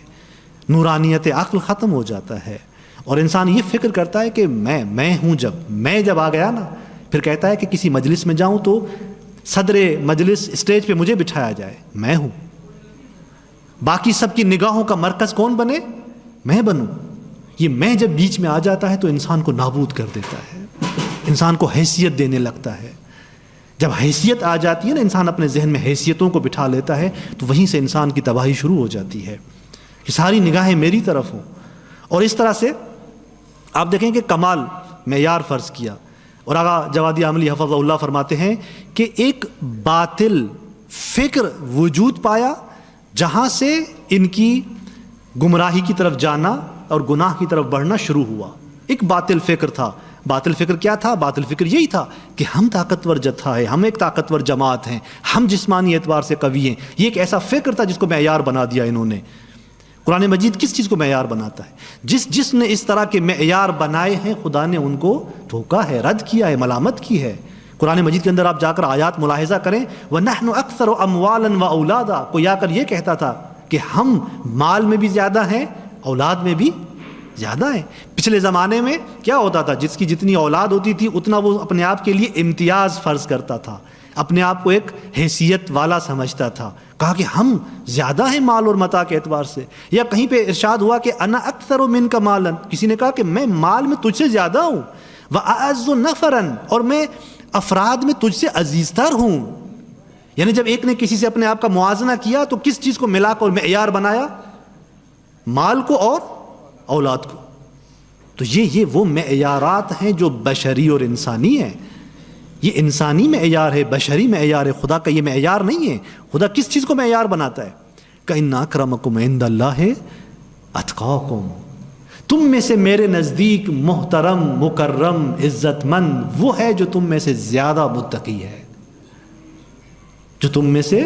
نورانیت عقل ختم ہو جاتا ہے، اور انسان یہ فکر کرتا ہے کہ میں ہوں۔ جب آ گیا نا، پھر کہتا ہے کہ کسی مجلس میں جاؤں تو صدر مجلس اسٹیج پہ مجھے بٹھایا جائے، میں ہوں، باقی سب کی نگاہوں کا مرکز کون بنے؟ میں بنوں۔ یہ میں جب بیچ میں آ جاتا ہے تو انسان کو نابود کر دیتا ہے، انسان کو حیثیت دینے لگتا ہے۔ جب حیثیت آ جاتی ہے نا، انسان اپنے ذہن میں حیثیتوں کو بٹھا لیتا ہے تو وہیں سے انسان کی تباہی شروع ہو جاتی ہے کہ ساری نگاہیں میری طرف ہوں. اور اس طرح سے آپ دیکھیں کہ کمال معیار فرض کیا. اور آقا جوادی عاملی حفظہ اللہ فرماتے ہیں کہ ایک باطل فکر وجود پایا جہاں سے ان کی گمراہی کی طرف جانا اور گناہ کی طرف بڑھنا شروع ہوا. ایک باطل فکر تھا. باطل فکر کیا تھا؟ باطل فکر یہی تھا کہ ہم طاقتور جتھا ہے، ہم ایک طاقتور جماعت ہیں، ہم جسمانی اعتبار سے قوی ہیں. یہ ایک ایسا فکر تھا جس کو معیار بنا دیا انہوں نے. قرآن مجید کس چیز کو معیار بناتا ہے؟ جس نے اس طرح کے معیار بنائے ہیں خدا نے ان کو ٹھوکا ہے، رد کیا ہے، ملامت کی ہے. قرآن مجید کے اندر آپ جا کر آیات ملاحظہ کریں، وَنَحْنُ أَكْثَرُ أَمْوَالًا وَأَوْلَادًا، کوئی آ کر یہ کہتا تھا کہ ہم مال میں بھی زیادہ ہیں، اولاد میں بھی زیادہ ہیں. پچھلے زمانے میں کیا ہوتا تھا؟ جس کی جتنی اولاد ہوتی تھی اتنا وہ اپنے آپ کے لیے امتیاز فرض کرتا تھا، اپنے آپ کو ایک حیثیت والا سمجھتا تھا. کہا کہ ہم زیادہ ہیں مال اور متاع کے اعتبار سے. یا کہیں پہ ارشاد ہوا کہ انا اکثر منک مالا، کسی نے کہا کہ میں مال میں تجھ سے زیادہ ہوں، واعز نفرا، اور میں افراد میں تجھ سے عزیز تر ہوں. یعنی جب ایک نے کسی سے اپنے آپ کا موازنہ کیا تو کس چیز کو ملا کر معیار بنایا؟ مال کو اور اولاد کو. تو یہ وہ معیارات ہیں جو بشری اور انسانی ہیں. یہ انسانی معیار ہے، بشری معیار ہے. خدا کا یہ معیار نہیں ہے. خدا کس چیز کو معیار بناتا ہے؟ کہ ان اکرمکم عند اللہ اتقاکم، تم میں سے میرے نزدیک محترم، مکرم، عزت مند وہ ہے جو تم میں سے زیادہ متقی ہے، جو تم میں سے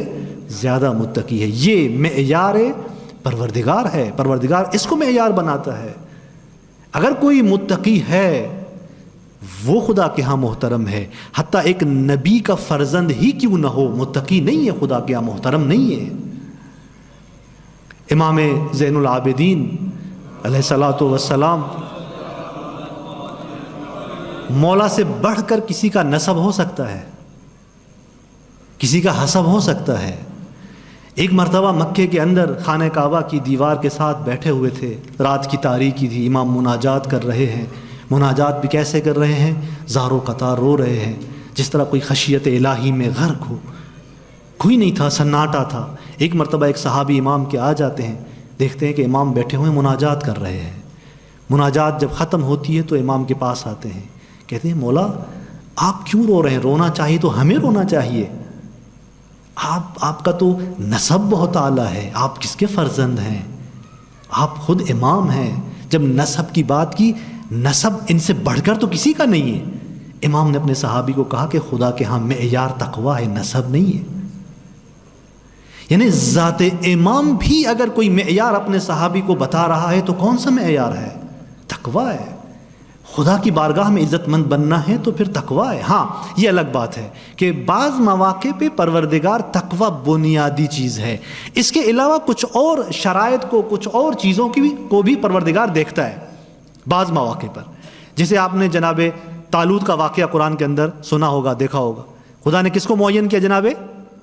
زیادہ متقی ہے. یہ معیار پروردگار ہے. پروردگار اس کو معیار بناتا ہے. اگر کوئی متقی ہے وہ خدا کے ہاں محترم ہے. حتیٰ ایک نبی کا فرزند ہی کیوں نہ ہو، متقی نہیں ہے، خدا کے ہاں محترم نہیں ہے. امام زین العابدین علیہ الصلوۃ والسلام، مولا سے بڑھ کر کسی کا نسب ہو سکتا ہے، کسی کا حسب ہو سکتا ہے. ایک مرتبہ مکے کے اندر خانہ کعبہ کی دیوار کے ساتھ بیٹھے ہوئے تھے، رات کی تاریکی تھی، امام مناجات کر رہے ہیں. مناجات بھی کیسے کر رہے ہیں؟ زار و قطار رو رہے ہیں، جس طرح کوئی خشیت الہی میں غرق ہو. کوئی نہیں تھا، سناٹا تھا. ایک مرتبہ ایک صحابی امام کے آ جاتے ہیں، دیکھتے ہیں کہ امام بیٹھے ہوئے مناجات کر رہے ہیں. مناجات جب ختم ہوتی ہے تو امام کے پاس آتے ہیں، کہتے ہیں مولا آپ کیوں رو رہے ہیں؟ رونا چاہیے تو ہمیں رونا چاہیے. آپ کا تو نسب بہت اعلیٰ ہے، آپ کس کے فرزند ہیں؟ آپ خود امام ہیں. جب نسب کی بات کی، نسب ان سے بڑھ کر تو کسی کا نہیں ہے. امام نے اپنے صحابی کو کہا کہ خدا کے ہاں معیار تقویٰ ہے، نسب نہیں ہے. یعنی ذات امام بھی اگر کوئی معیار اپنے صحابی کو بتا رہا ہے تو کون سا معیار ہے؟ تقویٰ ہے. خدا کی بارگاہ میں عزت مند بننا ہے تو پھر تقویٰ ہے. ہاں یہ الگ بات ہے کہ بعض مواقع پہ پروردگار تقویٰ بنیادی چیز ہے، اس کے علاوہ کچھ اور شرائط کو، کچھ اور چیزوں کو بھی پروردگار دیکھتا ہے بعض مواقع پر. جیسے آپ نے جناب طالوت کا واقعہ قرآن کے اندر سنا ہوگا، دیکھا ہوگا. خدا نے کس کو معین کیا؟ جناب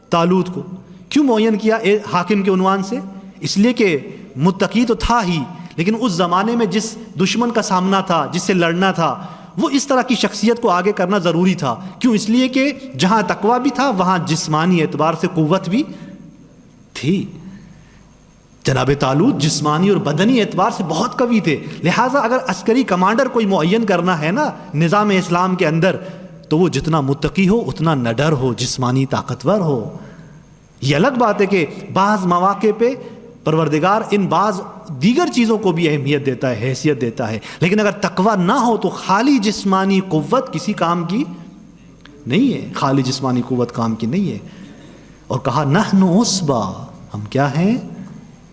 طالوت کو. کیوں معین کیا حاکم کے عنوان سے؟ اس لیے کہ متقی تو تھا ہی، لیکن اس زمانے میں جس دشمن کا سامنا تھا، جس سے لڑنا تھا، وہ اس طرح کی شخصیت کو آگے کرنا ضروری تھا. کیوں؟ اس لیے کہ جہاں تقویٰ بھی تھا وہاں جسمانی اعتبار سے قوت بھی تھی. جناب طالوت جسمانی اور بدنی اعتبار سے بہت قوی تھے. لہٰذا اگر عسکری کمانڈر کوئی معین کرنا ہے نا نظام اسلام کے اندر، تو وہ جتنا متقی ہو اتنا نڈر ہو، جسمانی طاقتور ہو. یہ الگ بات ہے کہ بعض مواقع پہ پروردگار ان بعض دیگر چیزوں کو بھی اہمیت دیتا ہے، حیثیت دیتا ہے. لیکن اگر تقویٰ نہ ہو تو خالی جسمانی قوت کسی کام کی نہیں ہے، خالی جسمانی قوت کام کی نہیں ہے. اور کہا نحن عصبہ، ہم کیا ہیں؟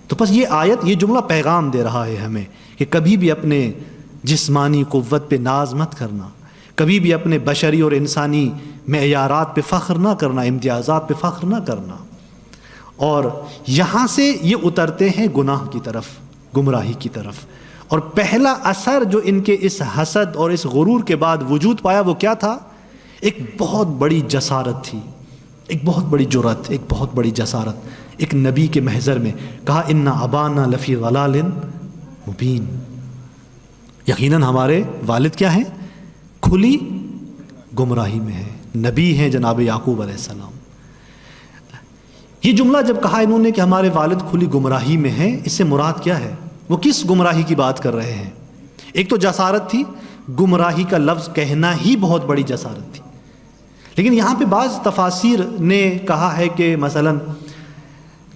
تو بس یہ آیت، یہ جملہ پیغام دے رہا ہے ہمیں کہ کبھی بھی اپنے جسمانی قوت پہ ناز مت کرنا، کبھی بھی اپنے بشری اور انسانی معیارات پہ فخر نہ کرنا، امتیازات پہ فخر نہ کرنا. اور یہاں سے یہ اترتے ہیں گناہ کی طرف، گمراہی کی طرف. اور پہلا اثر جو ان کے اس حسد اور اس غرور کے بعد وجود پایا وہ کیا تھا؟ ایک بہت بڑی جسارت تھی، ایک بہت بڑی جرأت، ایک بہت بڑی جسارت. ایک نبی کے محضر میں کہا ان ابانا لفی ضلال مبین، یقیناً ہمارے والد کیا ہیں؟ کھلی گمراہی میں ہے. نبی ہیں جناب یعقوب علیہ السلام۔ یہ جملہ جب کہا انہوں نے کہ ہمارے والد کھلی گمراہی میں ہیں، اس سے مراد کیا ہے؟ وہ کس گمراہی کی بات کر رہے ہیں؟ ایک تو جسارت تھی، گمراہی کا لفظ کہنا ہی بہت بڑی جسارت تھی، لیکن یہاں پہ بعض تفاسیر نے کہا ہے کہ مثلا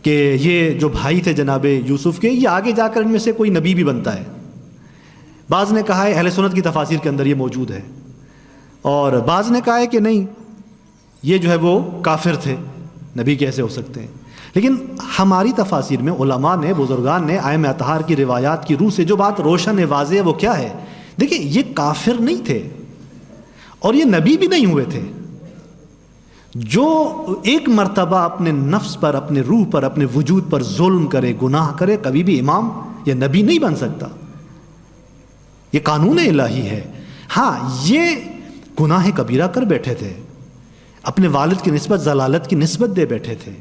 کہ یہ جو بھائی تھے جناب یوسف کے، یہ آگے جا کر ان میں سے کوئی نبی بھی بنتا ہے۔ بعض نے کہا ہے، اہل سنت کی تفاسیر کے اندر یہ موجود ہے، اور بعض نے کہا ہے کہ نہیں، یہ جو ہے وہ کافر تھے، نبی کیسے ہو سکتے ہیں۔ لیکن ہماری تفاسیر میں علماء نے، بزرگان نے، ائمہ اطہار کی روایات کی روح سے جو بات روشن ہے، واضح ہے، وہ کیا ہے؟ دیکھیں، یہ کافر نہیں تھے اور یہ نبی بھی نہیں ہوئے تھے۔ جو ایک مرتبہ اپنے نفس پر، اپنے روح پر، اپنے وجود پر ظلم کرے، گناہ کرے، کبھی بھی امام یا نبی نہیں بن سکتا۔ یہ قانون الہی ہے۔ ہاں، یہ گناہ کبیرہ کر بیٹھے تھے، اپنے والد کی نسبت ضلالت کی نسبت دے بیٹھے تھے،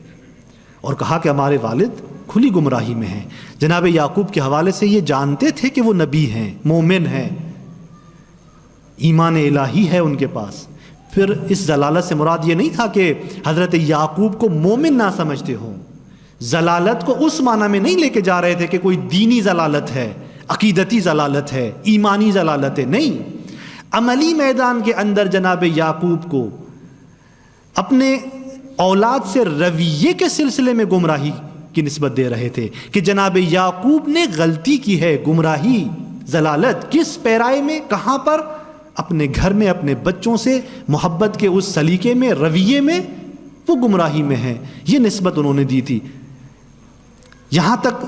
اور کہا کہ ہمارے والد کھلی گمراہی میں ہیں۔ جناب یعقوب کے حوالے سے یہ جانتے تھے کہ وہ نبی ہیں، مومن ہیں، ایمان الہی ہے ان کے پاس۔ پھر اس ضلالت سے مراد یہ نہیں تھا کہ حضرت یعقوب کو مومن نہ سمجھتے ہوں۔ ضلالت کو اس معنی میں نہیں لے کے جا رہے تھے کہ کوئی دینی ضلالت ہے، عقیدتی ضلالت ہے، ایمانی ضلالت ہے، نہیں۔ عملی میدان کے اندر جناب یعقوب کو اپنے اولاد سے رویے کے سلسلے میں گمراہی کی نسبت دے رہے تھے کہ جناب یعقوب نے غلطی کی ہے، گمراہی، ضلالت۔ کس پیرائے میں، کہاں پر؟ اپنے گھر میں، اپنے بچوں سے محبت کے اس سلیقے میں، رویے میں وہ گمراہی میں ہیں۔ یہ نسبت انہوں نے دی تھی، یہاں تک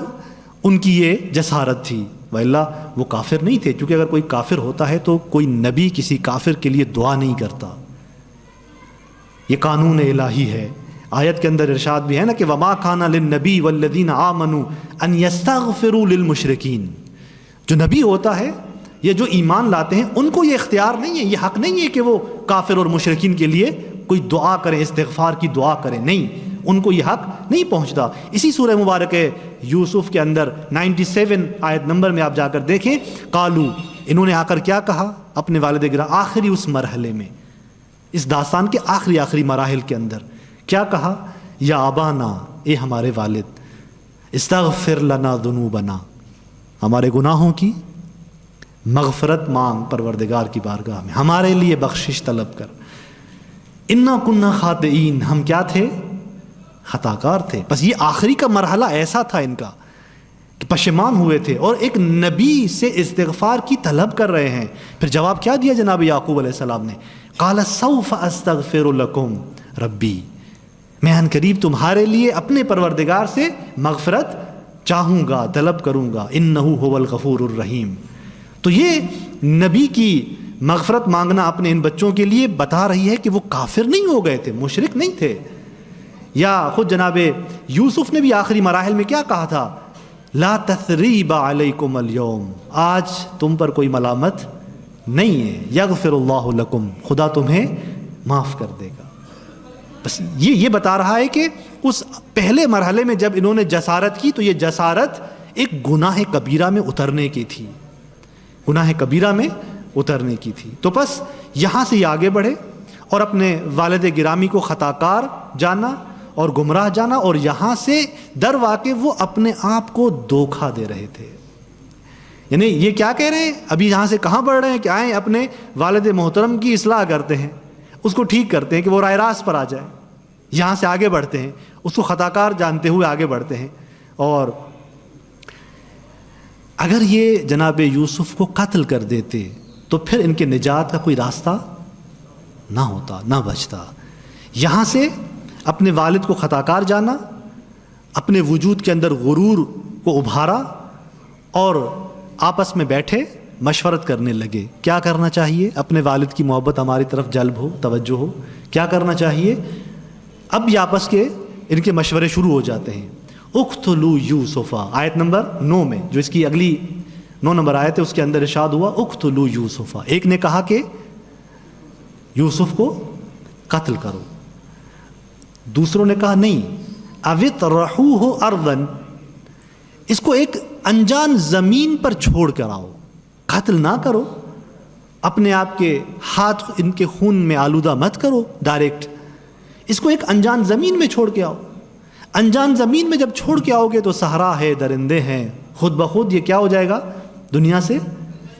ان کی یہ جسارت تھی، وإلا وہ کافر نہیں تھے، کیونکہ اگر کوئی کافر ہوتا ہے تو کوئی نبی کسی کافر کے لیے دعا نہیں کرتا۔ یہ قانون الہی ہے۔ آیت کے اندر ارشاد بھی ہے نا کہ وما کان للنبی والذین آمنوا ان یستغفروا للمشرکین۔ جو نبی ہوتا ہے، یہ جو ایمان لاتے ہیں، ان کو یہ اختیار نہیں ہے، یہ حق نہیں ہے کہ وہ کافر اور مشرکین کے لیے کوئی دعا کریں، استغفار کی دعا کریں، نہیں، ان کو یہ حق نہیں پہنچتا۔ اسی سورہ مبارک یوسف کے اندر 97 آیت نمبر میں آپ جا کر دیکھیں، قالو، انہوں نے آ کر کیا کہا اپنے والد گراں، آخری اس مرحلے میں، اس داستان کے آخری مراحل کے اندر کیا کہا؟ یا ابانا، اے ہمارے والد، استغفر لنا ذنوبنا، ہمارے گناہوں کی مغفرت مانگ پروردگار کی بارگاہ میں، ہمارے لیے بخشش طلب کر، انا کننا خاطئین، ہم کیا تھے؟ خطا کار تھے۔ بس یہ آخری کا مرحلہ ایسا تھا ان کا کہ پشیمان ہوئے تھے اور ایک نبی سے استغفار کی طلب کر رہے ہیں۔ پھر جواب کیا دیا جناب یعقوب علیہ السلام نے؟ قال سوف استغفر لکم ربی، میں ان قریب تمہارے لیے اپنے پروردگار سے مغفرت چاہوں گا، طلب کروں گا، انہ هو الغفور الرحیم۔ تو یہ نبی کی مغفرت مانگنا اپنے ان بچوں کے لیے بتا رہی ہے کہ وہ کافر نہیں ہو گئے تھے، مشرک نہیں تھے۔ یا خود جناب یوسف نے بھی آخری مراحل میں کیا کہا تھا؟ لا تثریب علیکم اليوم، آج تم پر کوئی ملامت نہیں ہے، یغفر اللہ لکم، خدا تمہیں معاف کر دے گا۔ بس یہ بتا رہا ہے کہ اس پہلے مرحلے میں جب انہوں نے جسارت کی تو یہ جسارت ایک گناہ کبیرہ میں اترنے کی تھی، گناہ کبیرہ میں اترنے کی تھی۔ تو بس یہاں سے یہ آگے بڑھے اور اپنے والد گرامی کو خطا کار جانا اور گمراہ جانا، اور یہاں سے در واقع وہ اپنے آپ کو دھوکہ دے رہے تھے۔ یعنی یہ کیا کہہ رہے ہیں؟ ابھی یہاں سے کہاں بڑھ رہے ہیں کہ آئیں اپنے والد محترم کی اصلاح کرتے ہیں، اس کو ٹھیک کرتے ہیں کہ وہ راہ راست پر آ جائے۔ یہاں سے آگے بڑھتے ہیں، اس کو خطا کار جانتے ہوئے آگے بڑھتے ہیں۔ اور اگر یہ جناب یوسف کو قتل کر دیتے تو پھر ان کے نجات کا کوئی راستہ نہ ہوتا، نہ بچتا۔ یہاں سے اپنے والد کو خطا کار جانا، اپنے وجود کے اندر غرور کو ابھارا، اور آپس میں بیٹھے مشورت کرنے لگے کیا کرنا چاہیے، اپنے والد کی محبت ہماری طرف جلب ہو، توجہ ہو، کیا کرنا چاہیے۔ اب یہ آپس کے ان کے مشورے شروع ہو جاتے ہیں۔ اقتلوا یوسف، آیت نمبر 9 میں، جو اس کی اگلی 9 نمبر آیت ہے، اس کے اندر ارشاد ہوا اقتلوا یوسف۔ ایک نے کہا کہ یوسف کو قتل کرو، دوسروں نے کہا نہیں، اوِطرحوہ ارضا، اس کو ایک انجان زمین پر چھوڑ کر آؤ، قتل نہ کرو، اپنے آپ کے ہاتھ ان کے خون میں آلودہ مت کرو ڈائریکٹ، اس کو ایک انجان زمین میں چھوڑ کے آؤ۔ انجان زمین میں جب چھوڑ کے آؤ گے تو صحرا ہے، درندے ہیں، خود بخود یہ کیا ہو جائے گا؟ دنیا سے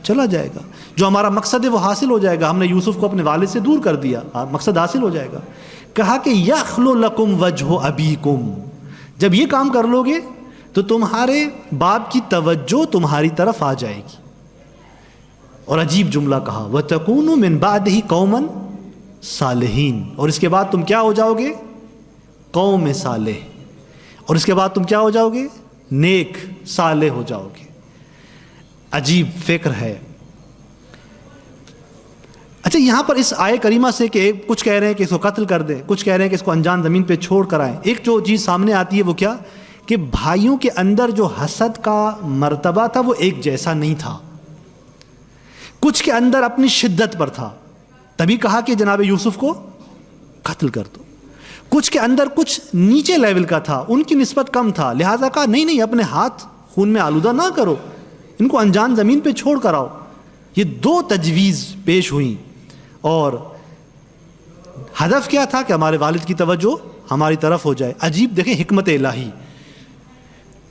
چلا جائے گا۔ جو ہمارا مقصد ہے وہ حاصل ہو جائے گا۔ ہم نے یوسف کو اپنے والد سے دور کر دیا، مقصد حاصل ہو جائے گا۔ کہا کہ یخلو لکم وجہ ابیکم، جب یہ کام کر لو گے تو تمہارے باپ کی توجہ تمہاری طرف آ جائے گی۔ اور عجیب جملہ کہا، وَتَكُونُ مِن بَعْدِهِ قَوْمًا صَالِحِينَ، اور اس کے بعد تم کیا ہو جاؤ گے؟ قوم صالح، اور اس کے بعد تم کیا ہو جاؤ گے؟ نیک صالح ہو جاؤ گے۔ عجیب فکر ہے۔ اچھا، یہاں پر اس آیے کریمہ سے کہ کچھ کہہ رہے ہیں کہ اس کو قتل کر دیں، کچھ کہہ رہے ہیں کہ اس کو انجان زمین پہ چھوڑ کر آئیں، ایک جو چیز سامنے آتی ہے وہ کیا کہ بھائیوں کے اندر جو حسد کا مرتبہ تھا وہ ایک جیسا نہیں تھا۔ کچھ کے اندر اپنی شدت پر تھا، تبھی کہا کہ جناب یوسف کو قتل کر دو۔ کچھ کے اندر کچھ نیچے لیول کا تھا، ان کی نسبت کم تھا، لہٰذا کہا نہیں اپنے ہاتھ خون میں آلودہ نہ کرو، ان کو انجان زمین پہ چھوڑ کر آؤ۔ یہ دو تجویز پیش ہوئیں، اور ہدف کیا تھا کہ ہمارے والد کی توجہ ہماری طرف ہو جائے۔ عجیب دیکھیں حکمت الہی،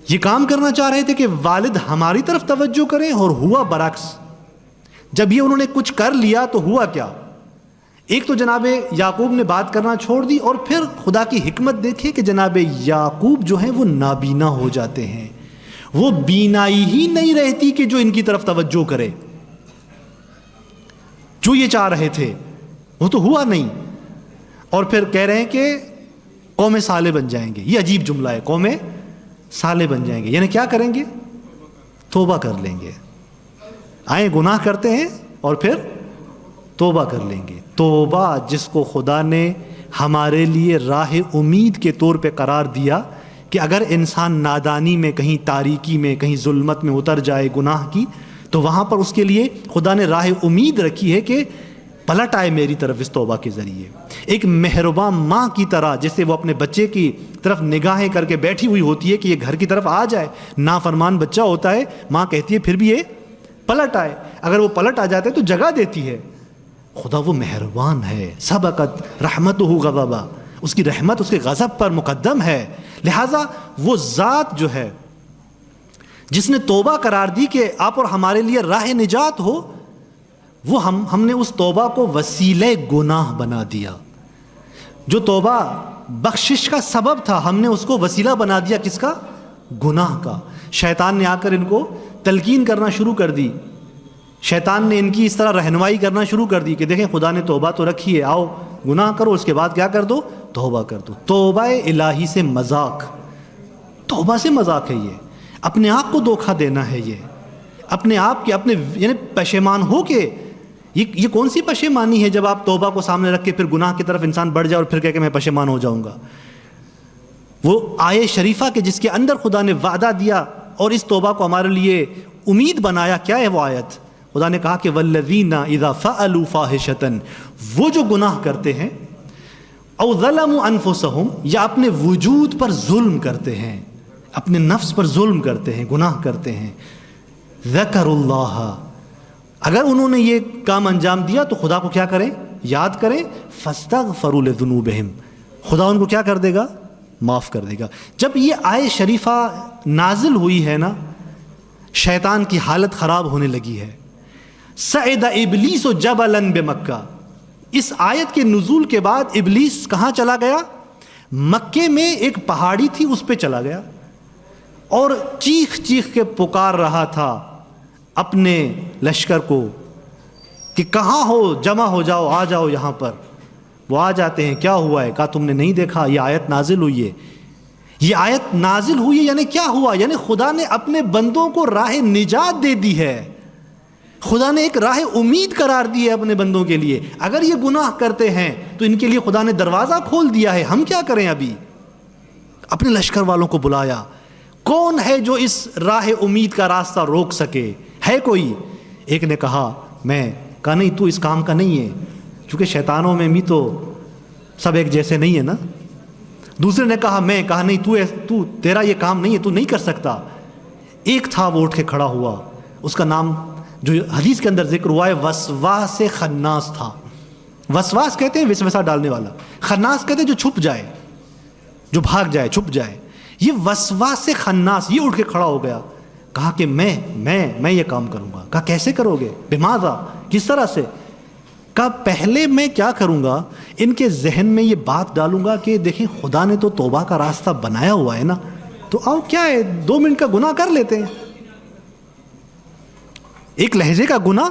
یہ کام کرنا چاہ رہے تھے کہ والد ہماری طرف توجہ کریں، اور ہوا برعکس۔ جب یہ انہوں نے کچھ کر لیا تو ہوا کیا؟ ایک تو جناب یعقوب نے بات کرنا چھوڑ دی، اور پھر خدا کی حکمت دیکھیں کہ جناب یعقوب جو ہیں وہ نابینا ہو جاتے ہیں، وہ بینائی ہی نہیں رہتی کہ جو ان کی طرف توجہ کرے۔ جو یہ چاہ رہے تھے وہ تو ہوا نہیں، اور پھر کہہ رہے ہیں کہ قوم صالح بن جائیں گے۔ یہ عجیب جملہ ہے، قوم صالح بن جائیں گے، یعنی کیا کریں گے؟ توبہ کر لیں گے۔ آئیں گناہ کرتے ہیں اور پھر توبہ کر لیں گے۔ توبہ جس کو خدا نے ہمارے لیے راہ امید کے طور پہ قرار دیا کہ اگر انسان نادانی میں، کہیں تاریکی میں، کہیں ظلمت میں اتر جائے گناہ کی، تو وہاں پر اس کے لیے خدا نے راہ امید رکھی ہے کہ پلٹ آئے میری طرف اس توبہ کے ذریعے۔ ایک مہربان ماں کی طرح جیسے وہ اپنے بچے کی طرف نگاہیں کر کے بیٹھی ہوئی ہوتی ہے کہ یہ گھر کی طرف آ جائے، نافرمان بچہ ہوتا ہے، ماں کہتی ہے پھر بھی یہ پلٹ آئے، اگر وہ پلٹ آ جاتا ہے تو جگہ دیتی ہے۔ خدا وہ مہربان ہے، سبقت رحمتہ غضبا، اس کی رحمت اس کے غضب پر مقدم ہے، لہٰذا وہ ذات جو ہے جس نے توبہ قرار دی کہ آپ اور ہمارے لیے راہ نجات ہو، وہ ہم نے اس توبہ کو وسیلہ گناہ بنا دیا۔ جو توبہ بخشش کا سبب تھا ہم نے اس کو وسیلہ بنا دیا، کس کا؟ گناہ کا۔ شیطان نے آ کر ان کو تلقین کرنا شروع کر دی، شیطان نے ان کی اس طرح رہنمائی کرنا شروع کر دی کہ دیکھیں خدا نے توبہ تو رکھی ہے، آؤ گناہ کرو، اس کے بعد کیا کر دو؟ توبہ کر دو۔ توبہ الہی سے مذاق، توبہ سے مذاق ہے، یہ اپنے آپ کو دھوکہ دینا ہے، یہ اپنے آپ کے اپنے یعنی پشیمان ہو کے، یہ کون سی پشیمانی ہے جب آپ توبہ کو سامنے رکھ کے پھر گناہ کی طرف انسان بڑھ جائے اور پھر کہے کہ میں پشیمان ہو جاؤں گا۔ وہ آیے شریفہ کے جس کے اندر خدا نے وعدہ دیا اور اس توبہ کو ہمارے لیے امید بنایا، کیا ہے وہ آیت؟ خدا نے کہا کہ والذین اذا فعلوا فاحشۃ، وہ جو گناہ کرتے ہیں، او ظلموا انفسہم، یا اپنے وجود پر ظلم کرتے ہیں، اپنے نفس پر ظلم کرتے ہیں، گناہ کرتے ہیں، ذکروا اللہ، اگر انہوں نے یہ کام انجام دیا تو خدا کو کیا کریں؟ یاد کریں، فاستغفروا لذنوبہم، خدا ان کو کیا کر دے گا؟ معاف کر دے گا۔ جب یہ آیے شریفہ نازل ہوئی ہے نا، شیطان کی حالت خراب ہونے لگی ہے۔ صعد ابلیس جبلا بمکہ، اس آیت کے نزول کے بعد ابلیس کہاں چلا گیا؟ مکے میں ایک پہاڑی تھی اس پہ چلا گیا، اور چیخ چیخ کے پکار رہا تھا اپنے لشکر کو کہ کہاں ہو، جمع ہو جاؤ، آ جاؤ یہاں پر۔ وہ آ جاتے ہیں، کیا ہوا ہے؟ کہا تم نے نہیں دیکھا یہ آیت نازل ہوئی ہے۔ یہ آیت نازل ہوئی ہے یعنی کیا ہوا؟ یعنی خدا نے اپنے بندوں کو راہ نجات دے دی ہے، خدا نے ایک راہ امید قرار دی ہے اپنے بندوں کے لیے۔ اگر یہ گناہ کرتے ہیں تو ان کے لیے خدا نے دروازہ کھول دیا ہے۔ ہم کیا کریں؟ ابھی اپنے لشکر والوں کو بلایا، کون ہے جو اس راہ امید کا راستہ روک سکے؟ ہے کوئی؟ ایک نے کہا میں، کہا نہیں تو اس کام کا نہیں ہے، کیونکہ شیطانوں میں بھی تو سب ایک جیسے نہیں ہے نا۔ دوسرے نے کہا میں، کہا نہیں تو تیرا یہ کام نہیں ہے، تو نہیں کر سکتا۔ ایک تھا وہ اٹھ کے کھڑا ہوا، اس کا نام جو حدیث کے اندر ذکر ہوا ہے وسواس خناس تھا. وسواس کہتے ہیں وسوسہ ڈالنے والا, خناس کہتے ہیں جو چھپ جائے, جو بھاگ جائے, چھپ جائے. یہ وسواس خناس یہ اٹھ کے کھڑا ہو گیا, کہا کہ میں یہ کام کروں گا. کہا کیسے کرو گے؟ بماذا, کس طرح سے؟ کہا پہلے میں کیا کروں گا, ان کے ذہن میں یہ بات ڈالوں گا کہ دیکھیں خدا نے تو توبہ کا راستہ بنایا ہوا ہے نا, تو آؤ کیا ہے 2 منٹ کا گناہ کر لیتے ہیں, ایک لہجے کا گناہ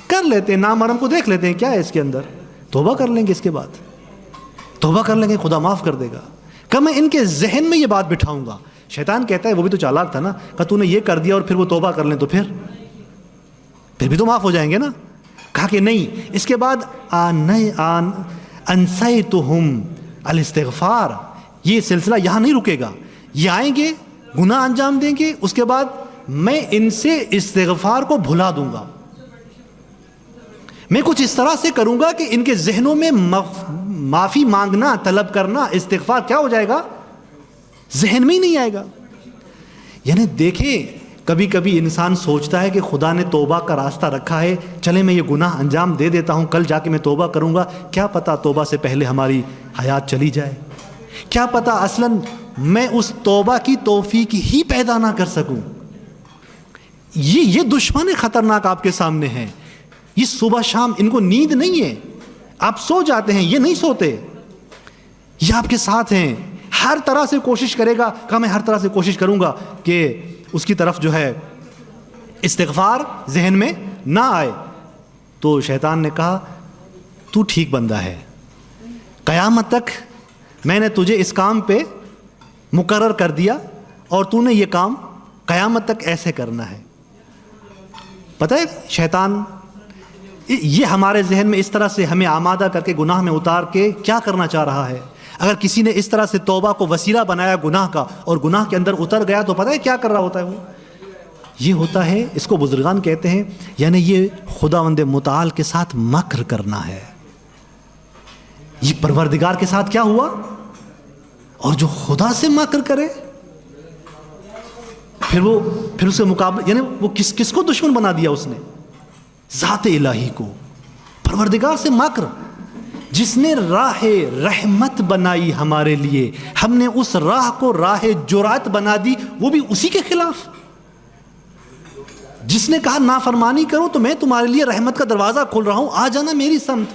کر لیتے ہیں, نامحرم کو دیکھ لیتے ہیں کیا ہے اس کے اندر, توبہ کر لیں گے, اس کے بعد توبہ کر لیں گے, خدا معاف کر دے گا. کہ میں ان کے ذہن میں یہ بات بٹھاؤں گا. شیطان کہتا ہے وہ بھی تو چالاک تھا نا, کہ تو نے یہ کر دیا اور پھر وہ توبہ کر لیں تو پھر بھی تو معاف ہو جائیں گے نا. کہا کہ نہیں, اس کے بعد انسیتہم الاستغفار, یہ سلسلہ یہاں نہیں رکے گا. یہ آئیں گے, گناہ انجام دیں گے, اس کے بعد میں ان سے استغفار کو بھلا دوں گا. میں کچھ اس طرح سے کروں گا کہ ان کے ذہنوں میں معافی مانگنا, طلب کرنا, استغفار کیا ہو جائے گا, ذہن میں ہی نہیں آئے گا. یعنی دیکھیں کبھی کبھی انسان سوچتا ہے کہ خدا نے توبہ کا راستہ رکھا ہے, چلے میں یہ گناہ انجام دے دیتا ہوں, کل جا کے میں توبہ کروں گا. کیا پتہ توبہ سے پہلے ہماری حیات چلی جائے, کیا پتہ اصلاً میں اس توبہ کی توفیق ہی پیدا نہ کر سکوں. یہ دشمن خطرناک آپ کے سامنے ہیں. یہ صبح شام ان کو نیند نہیں ہے, آپ سو جاتے ہیں, یہ نہیں سوتے, یہ آپ کے ساتھ ہیں, ہر طرح سے کوشش کرے گا. کہ میں ہر طرح سے کوشش کروں گا کہ اس کی طرف جو ہے استغفار ذہن میں نہ آئے. تو شیطان نے کہا تو ٹھیک بندہ ہے, قیامت تک میں نے تجھے اس کام پہ مقرر کر دیا اور تو نے یہ کام قیامت تک ایسے کرنا ہے. پتہ ہے شیطان یہ ہمارے ذہن میں اس طرح سے ہمیں آمادہ کر کے گناہ میں اتار کے کیا کرنا چاہ رہا ہے. اگر کسی نے اس طرح سے توبہ کو وسیلہ بنایا گناہ کا اور گناہ کے اندر اتر گیا تو پتہ ہے کیا کر رہا ہوتا ہے وہ, یہ ہوتا ہے, اس کو بزرگان کہتے ہیں, یعنی یہ خداوند متعال کے ساتھ مکر کرنا ہے. یہ پروردگار کے ساتھ کیا ہوا, اور جو خدا سے مکر کرے پھر اس کے مقابلے, یعنی وہ کس کو دشمن بنا دیا اس نے, ذات الہی کو, پروردگار سے مکر. جس نے راہ رحمت بنائی ہمارے لیے, ہم نے اس راہ کو راہ جرات بنا دی, وہ بھی اسی کے خلاف. جس نے کہا نافرمانی کرو تو میں تمہارے لیے رحمت کا دروازہ کھول رہا ہوں, آ جانا میری سمت,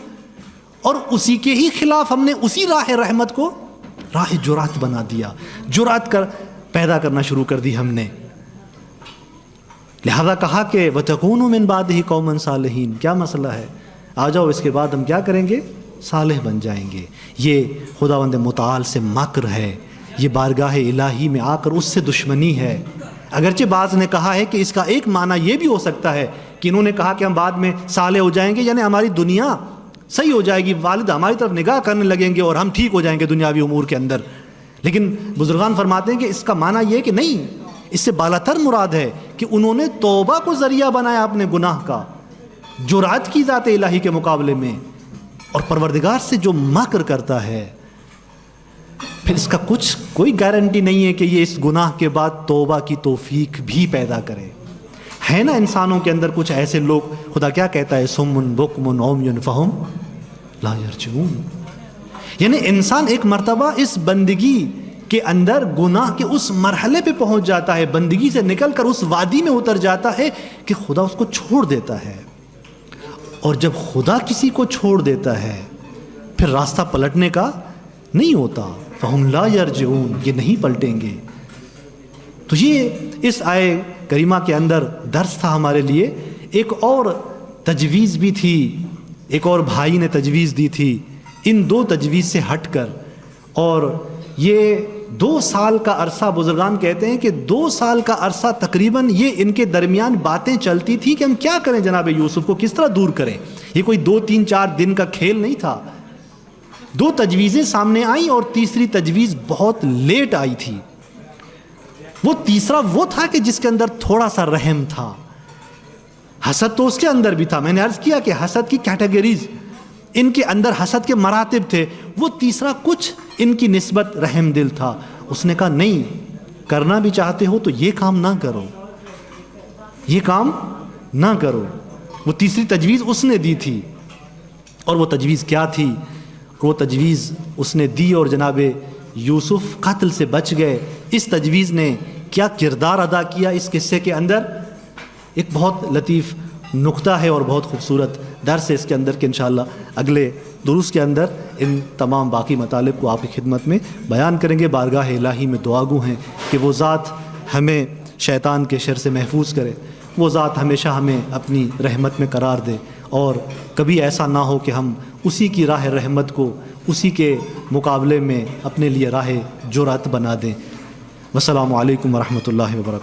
اور اسی کے ہی خلاف ہم نے اسی راہ رحمت کو راہ جرات بنا دیا, جرات پیدا کرنا شروع کر دی ہم نے. لہذا کہا کہ وَتَكُونُوا مِن بَعْدِهِ قَوْمًا صَالِحِينَ, کیا مسئلہ ہے, آ جاؤ اس کے بعد ہم کیا کریں گے, صالح بن جائیں گے. یہ خداوند متعال سے مکر ہے, یہ بارگاہ الہی میں آ کر اس سے دشمنی ہے. اگرچہ بعض نے کہا ہے کہ اس کا ایک معنی یہ بھی ہو سکتا ہے کہ انہوں نے کہا کہ ہم بعد میں صالح ہو جائیں گے, یعنی ہماری دنیا صحیح ہو جائے گی, والد ہماری طرف نگاہ کرنے لگیں گے اور ہم ٹھیک ہو جائیں گے دنیاوی امور کے اندر. لیکن بزرگان فرماتے ہیں کہ اس کا معنی یہ کہ نہیں, اس سے بالاتر مراد ہے کہ انہوں نے توبہ کو ذریعہ بنایا اپنے گناہ کا, جرات کی ذات الہی کے مقابلے میں. اور پروردگار سے جو مکر کرتا ہے پھر اس کا کوئی گارنٹی نہیں ہے کہ یہ اس گناہ کے بعد توبہ کی توفیق بھی پیدا کرے. ہے نا انسانوں کے اندر کچھ ایسے لوگ, خدا کیا کہتا ہے, سمن بکمن عمین فہم لا یرجعون. یعنی انسان ایک مرتبہ اس بندگی کے اندر گناہ کے اس مرحلے پہ پہنچ جاتا ہے, بندگی سے نکل کر اس وادی میں اتر جاتا ہے کہ خدا اس کو چھوڑ دیتا ہے. اور جب خدا کسی کو چھوڑ دیتا ہے پھر راستہ پلٹنے کا نہیں ہوتا. فہم لا یرجعون, یہ نہیں پلٹیں گے. تو یہ اس آیے کریمہ کے اندر درس تھا ہمارے لیے. ایک اور تجویز بھی تھی, ایک اور بھائی نے تجویز دی تھی ان 2 تجویز سے ہٹ کر, اور یہ 2 سال کا عرصہ, بزرگان کہتے ہیں کہ 2 سال کا عرصہ تقریباً یہ ان کے درمیان باتیں چلتی تھی کہ ہم کیا کریں جناب یوسف کو, کس طرح دور کریں. یہ کوئی 2 3 4 دن کا کھیل نہیں تھا. 2 تجویزیں سامنے آئیں اور تیسری تجویز بہت لیٹ آئی تھی. وہ تیسرا وہ تھا کہ جس کے اندر تھوڑا سا رحم تھا. حسد تو اس کے اندر بھی تھا, میں نے عرض کیا کہ حسد کی کیٹیگریز, ان کے اندر حسد کے مراتب تھے. وہ تیسرا کچھ ان کی نسبت رحم دل تھا. اس نے کہا نہیں, کرنا بھی چاہتے ہو تو یہ کام نہ کرو, یہ کام نہ کرو. وہ تیسری تجویز اس نے دی تھی, اور وہ تجویز کیا تھی؟ وہ تجویز اس نے دی اور جناب یوسف قتل سے بچ گئے. اس تجویز نے کیا کردار ادا کیا اس قصے کے اندر؟ ایک بہت لطیف نقطہ ہے اور بہت خوبصورت درس ہے اس کے اندر کہ انشاءاللہ اگلے دروس کے اندر ان تمام باقی مطالب کو آپ کی خدمت میں بیان کریں گے. بارگاہ الہی میں دعا گو ہیں کہ وہ ذات ہمیں شیطان کے شر سے محفوظ کرے, وہ ذات ہمیشہ ہمیں اپنی رحمت میں قرار دے, اور کبھی ایسا نہ ہو کہ ہم اسی کی راہ رحمت کو اسی کے مقابلے میں اپنے لیے راہ جرأت بنا دیں. والسلام علیکم ورحمۃ اللہ وبرکاتہ.